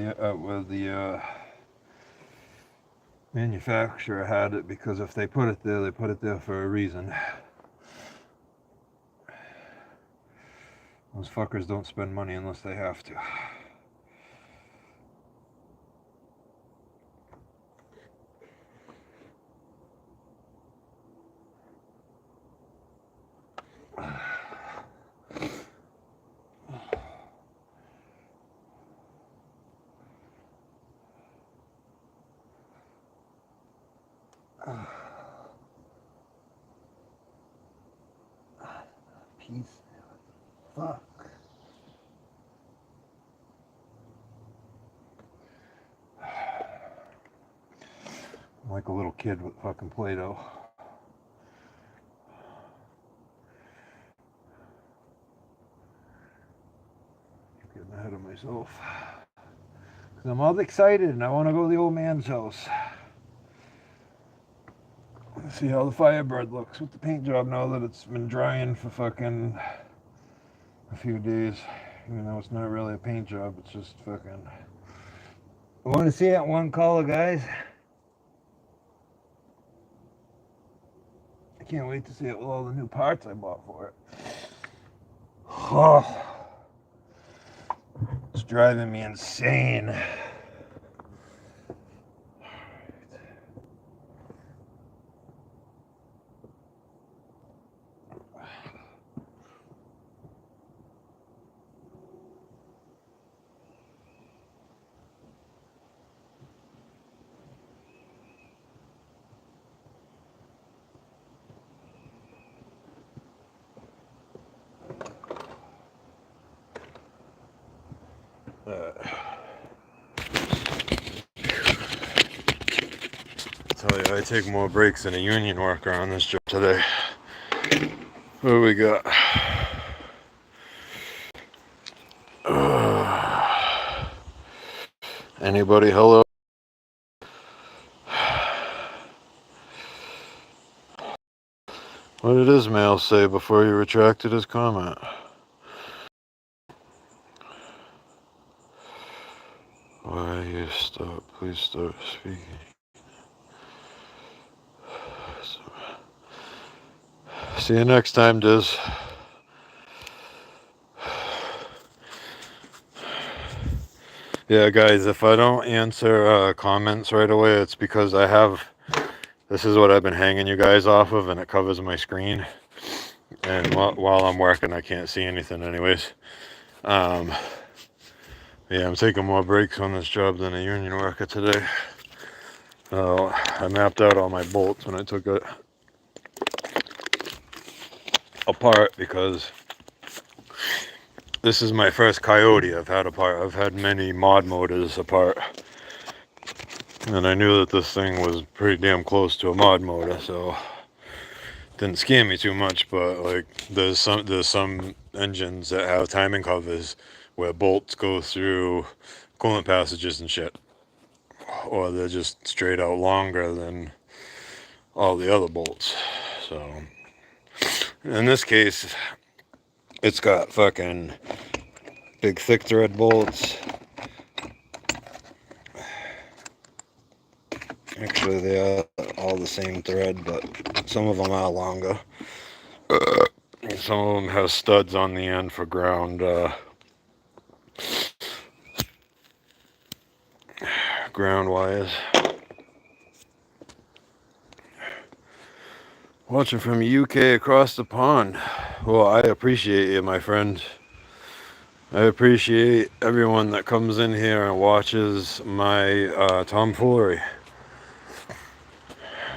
the manufacturer had it because if they put it there, they put it there for a reason. Those fuckers don't spend money unless they have to. Peace. Fuck. I'm like a little kid with fucking Play-Doh. Getting ahead of myself. Because I'm all excited and I want to go to the old man's house. Let's see how the Firebird looks with the paint job now that it's been drying for fucking a few days. Even though it's not really a paint job, it's just fucking... I want to see that one color, guys. I can't wait to see it with all the new parts I bought for it. Oh, it's driving me insane. Tell you, I take more breaks than a union worker on this job today. What do we got? Anybody? Hello? What did Ismail say before he retracted his comment? Why you stop? Please start speaking. See you next time, Diz. Yeah, guys, if I don't answer comments right away, it's because I have... This is what I've been hanging you guys off of, and it covers my screen. And while I'm working, I can't see anything anyways. Yeah, I'm taking more breaks on this job than a union worker today. I mapped out all my bolts when I took it apart because this is my first Coyote I've had apart. I've had many mod motors apart, and I knew that this thing was pretty damn close to a mod motor, so it didn't scare me too much. But like, there's some engines that have timing covers where bolts go through coolant passages and shit, or they're just straight out longer than all the other bolts. So in this case, it's got fucking big thick thread bolts. Actually, they are all the same thread, but some of them are longer. Some of them have studs on the end for ground wires. Watching from UK across the pond. Well, I appreciate you, my friend. I appreciate everyone that comes in here and watches my tomfoolery.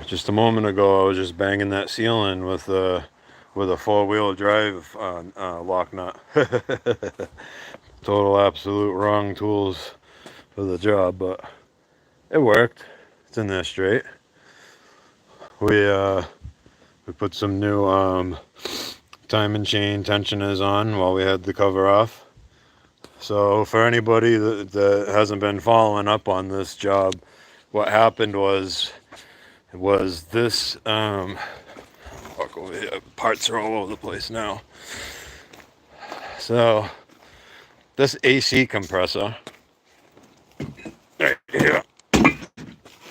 Just a moment ago, I was just banging that ceiling with a 4-wheel drive lock nut. Total absolute wrong tools for the job, but it worked. It's in there straight. We put some new time and chain tensioners on while we had the cover off. So for anybody that hasn't been following up on this job, what happened was this walk over here, parts are all over the place now. So this AC compressor right here,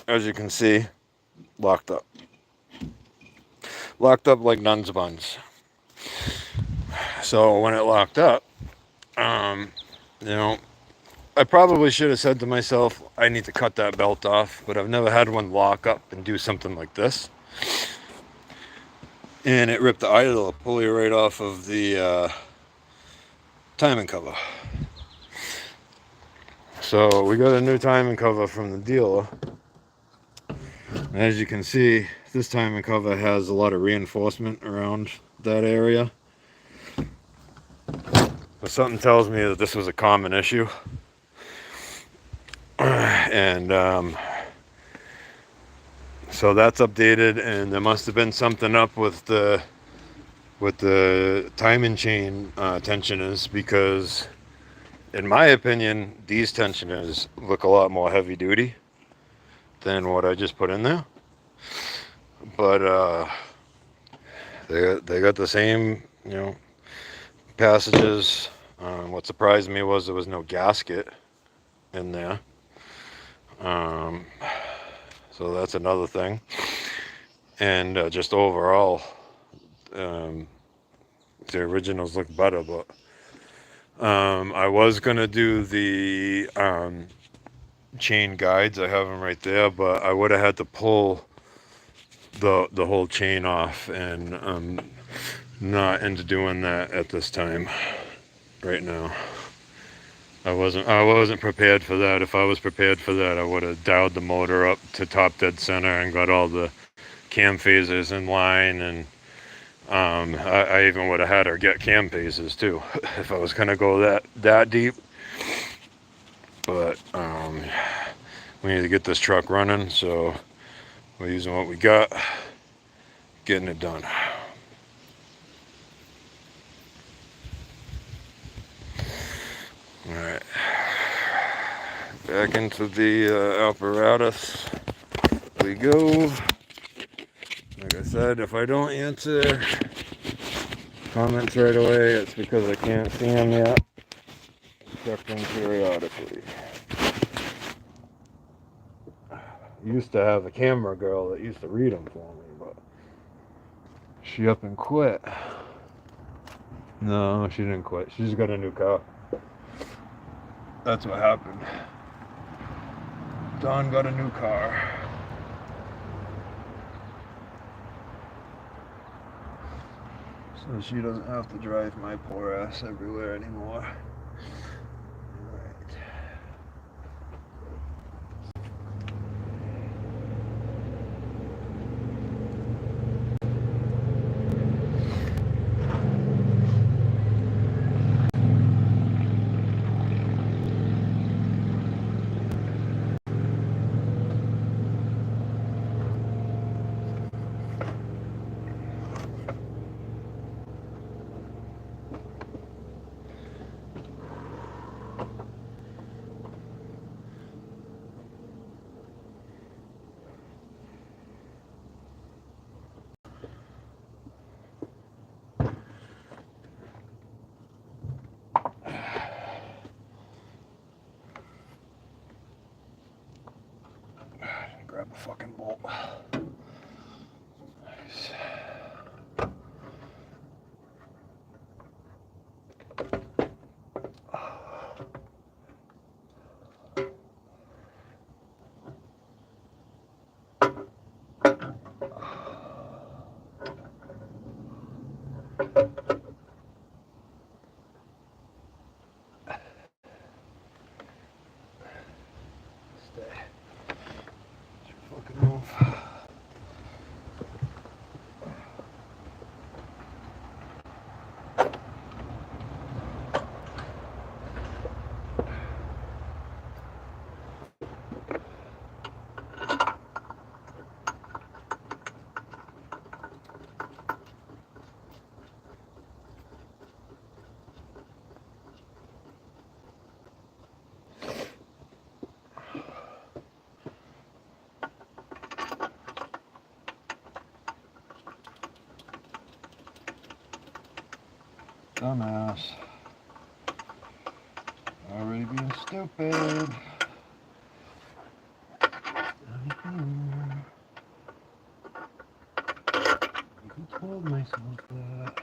as you can see, locked up like nuns buns. So when it locked up, you know, I probably should have said to myself, I need to cut that belt off, but I've never had one lock up and do something like this. And it ripped the idler pulley right off of the timing cover. So we got a new timing cover from the dealer. And as you can see, this timing cover has a lot of reinforcement around that area. But something tells me that this was a common issue. And so that's updated, and there must have been something up with the timing chain tensioners, because in my opinion these tensioners look a lot more heavy duty than what I just put in there. But they got the same, you know, passages. What surprised me was there was no gasket in there. So that's another thing. And just overall, the originals look better, but I was gonna do the chain guides. I have them right there, but I would have had to pull the whole chain off, and I'm not into doing that at this time right now. I wasn't prepared for that. If I was prepared for that, I would have dialed the motor up to top dead center and got all the cam phasers in line, and I even would have had her get cam phasers too if I was gonna go that deep. but we need to get this truck running, so we're using what we got, getting it done. All right, back into the apparatus we go. Like I said, if I don't answer comments right away, it's because I can't see them yet. Check them periodically. I used to have a camera girl that used to read them for me, but she up and quit. No, she didn't quit. She just got a new car. That's what happened. Dawn got a new car. So she doesn't have to drive my poor ass everywhere anymore. Alright. Grab a fucking bolt. Nice. Stay. Fucking move. Dumbass. Already being stupid. I told myself that.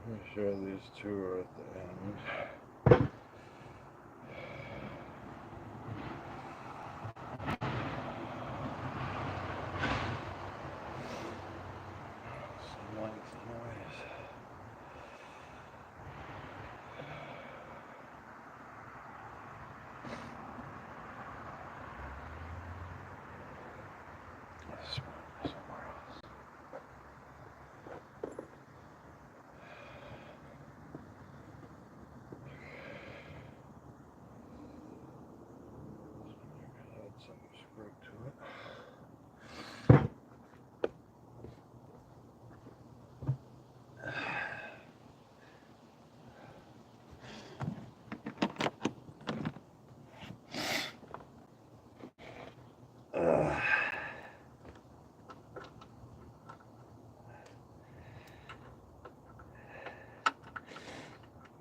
Pretty sure these two are at the end. Some length anyways. Somewhere else.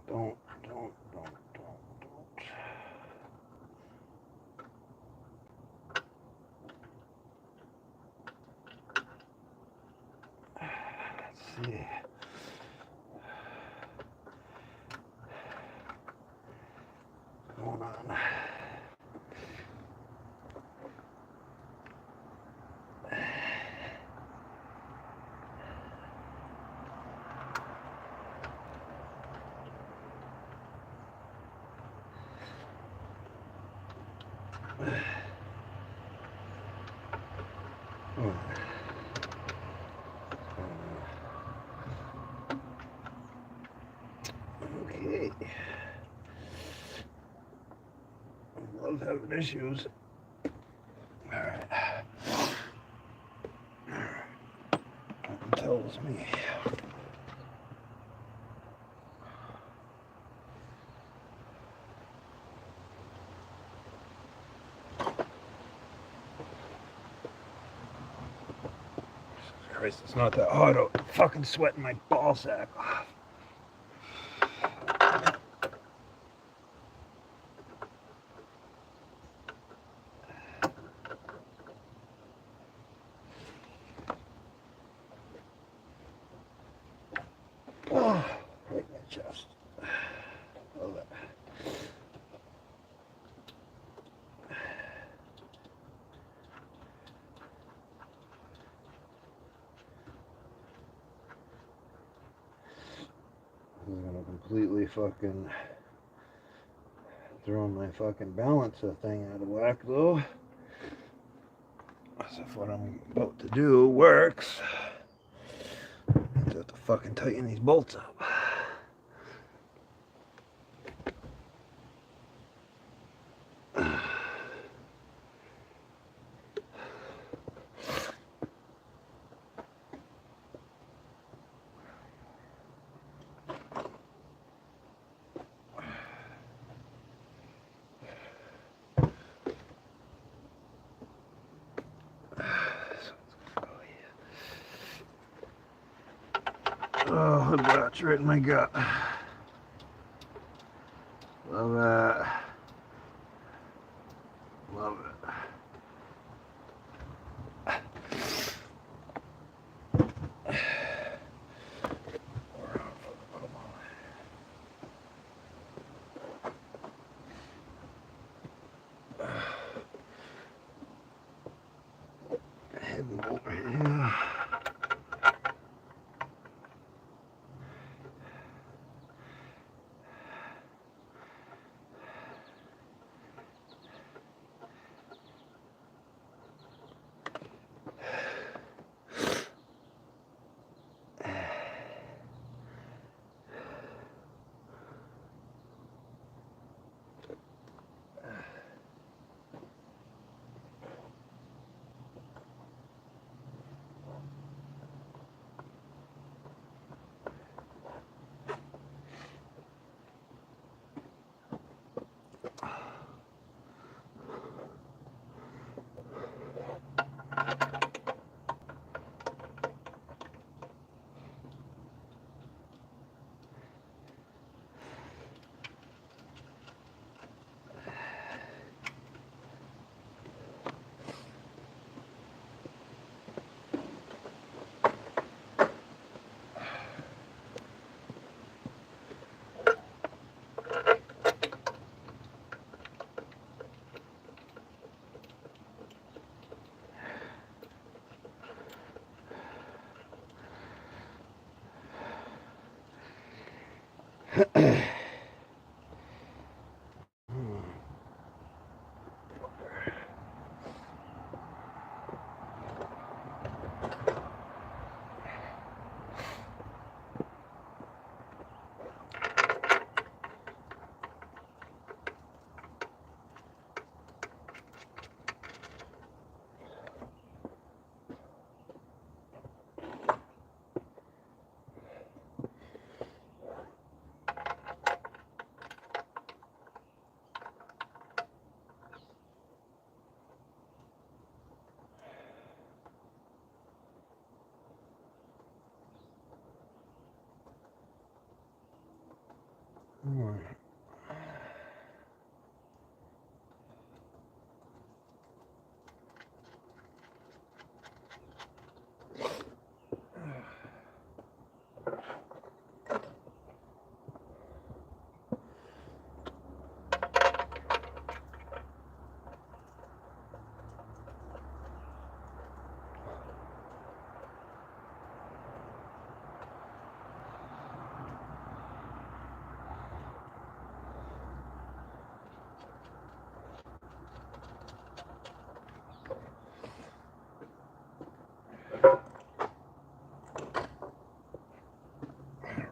Don't. Let's see. What's going on? Okay. I love having issues. Alright. That tells me. Jesus Christ, it's not that hot out. I'm fucking sweating my ball sack off. Oh, right in my chest. Love it. This is gonna completely fucking throw my fucking balancer thing out of whack though. As if what I'm about to do works. I have to fucking tighten these bolts up. Oh, that's right in my gut. Love that. Love it. Hidden bolt right here.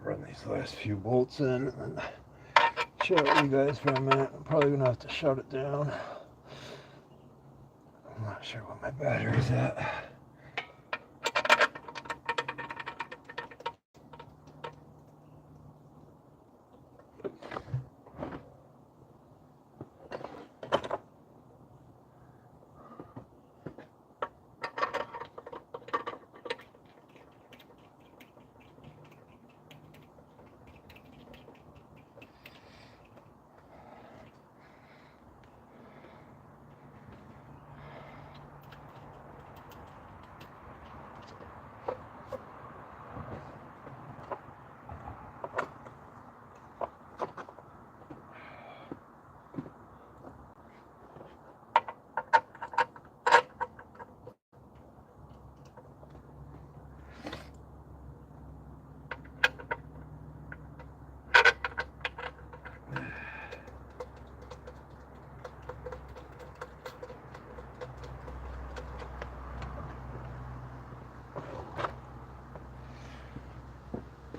Run these last few bolts in and then chat with you guys for a minute. I'm probably gonna have to shut it down. I'm not sure what my battery's at.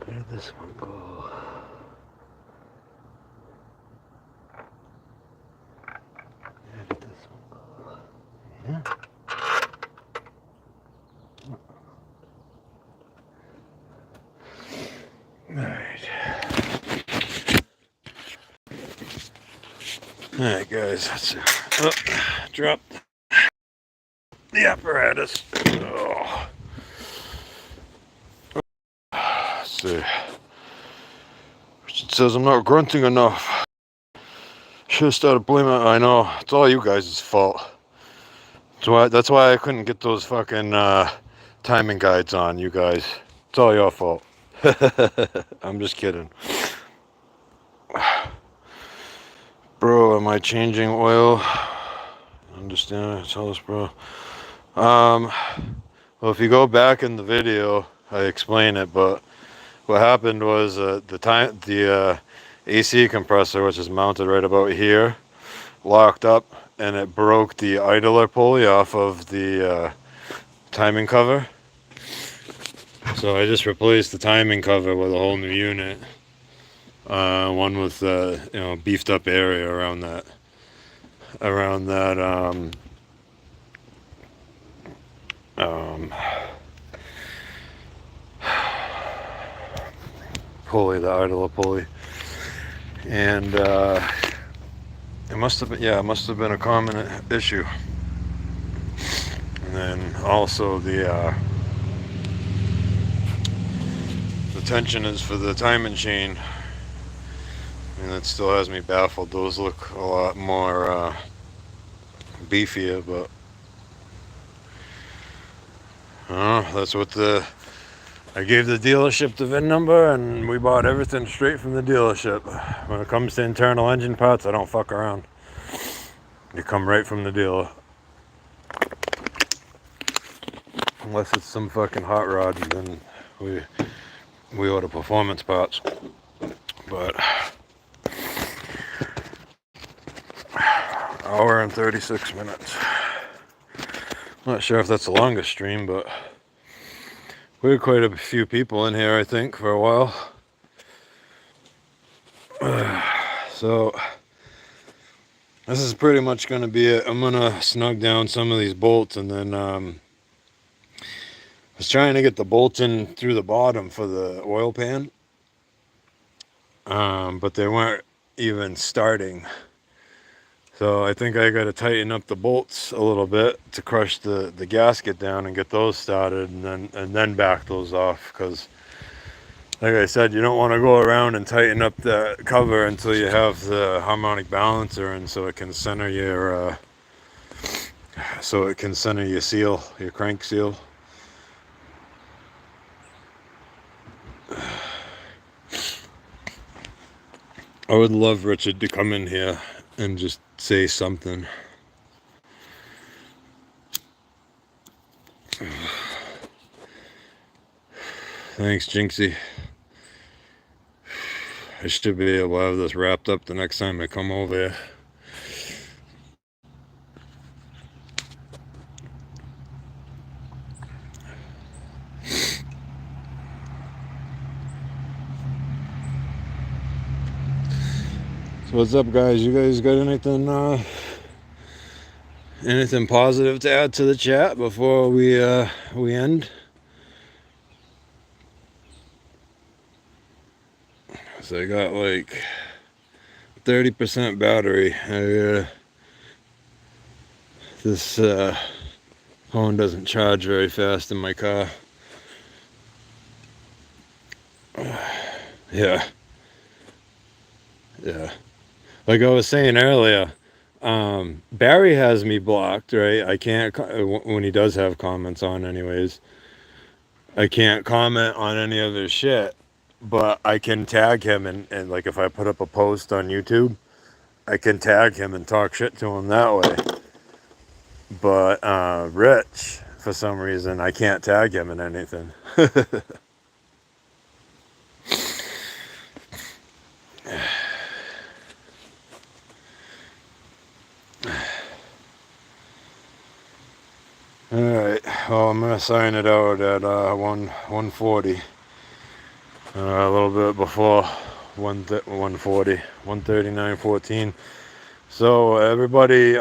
Where did this one go? Where did this one go? Yeah. Alright guys, let's drop the apparatus. Oh. Let's see. Richard says I'm not grunting enough. Should have started blaming. I know, it's all you guys' fault. That's why I couldn't get those fucking timing guides on, you guys. It's all your fault. I'm just kidding. Bro, am I changing oil? Understand? Tell us, bro. Well, if you go back in the video, I explain it, but what happened was the AC compressor, which is mounted right about here, locked up, and it broke the idler pulley off of the timing cover. So I just replaced the timing cover with a whole new unit. One with beefed up area around that pulley, the idler pulley, and it must have been a common issue. And then also the tension is for the timing chain. And that still has me baffled. Those look a lot more beefier, but that's what I gave the dealership the VIN number, and we bought everything straight from the dealership. When it comes to internal engine parts, I don't fuck around. You come right from the dealer. Unless it's some fucking hot rods, then we order performance parts. But hour and 36 minutes. Not sure if that's the longest stream, but we had quite a few people in here, I think, for a while. So this is pretty much going to be it. I'm going to snug down some of these bolts, and then I was trying to get the bolts in through the bottom for the oil pan, but they weren't even starting. So I think I got to tighten up the bolts a little bit to crush the gasket down and get those started, and then back those off, because like I said, you don't want to go around and tighten up the cover until you have the harmonic balancer in, so it can center your seal, your crank seal. I would love Richard to come in here and just say something. Thanks, Jinxie. I should be able to have this wrapped up the next time I come over here. So what's up, guys? You guys got anything positive to add to the chat before we end? So I got like 30% battery. This phone doesn't charge very fast in my car. Yeah. Like I was saying earlier, Barry has me blocked, right? I can't, when he does have comments on anyways, I can't comment on any of his shit, but I can tag him, and like if I put up a post on YouTube, I can tag him and talk shit to him that way. But Rich, for some reason, I can't tag him in anything. Alright, well, I'm gonna sign it out at 140. A little bit before 140, 139.14. So everybody,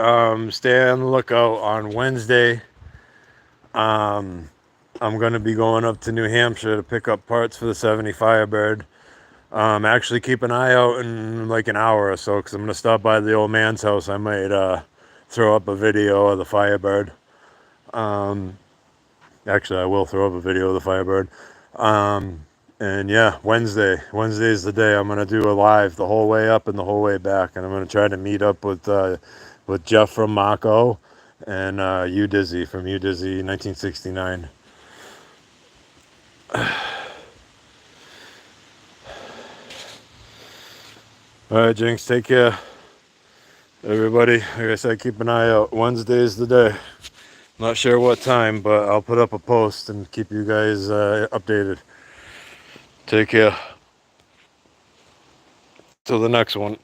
stay on the lookout on Wednesday. I'm gonna be going up to New Hampshire to pick up parts for the 70 Firebird. Actually keep an eye out in like an hour or so, because I'm gonna stop by the old man's house. I might throw up a video of the Firebird. Actually, I will throw up a video of the Firebird. And yeah, Wednesday's the day. I'm gonna do a live the whole way up and the whole way back, and I'm gonna try to meet up with Jeff from Mako and U Dizzy from U Dizzy 1969. All right, Jinx, take care, everybody. Like I said, keep an eye out. Wednesday's the day. Not sure what time, but I'll put up a post and keep you guys updated. Take care. Till the next one.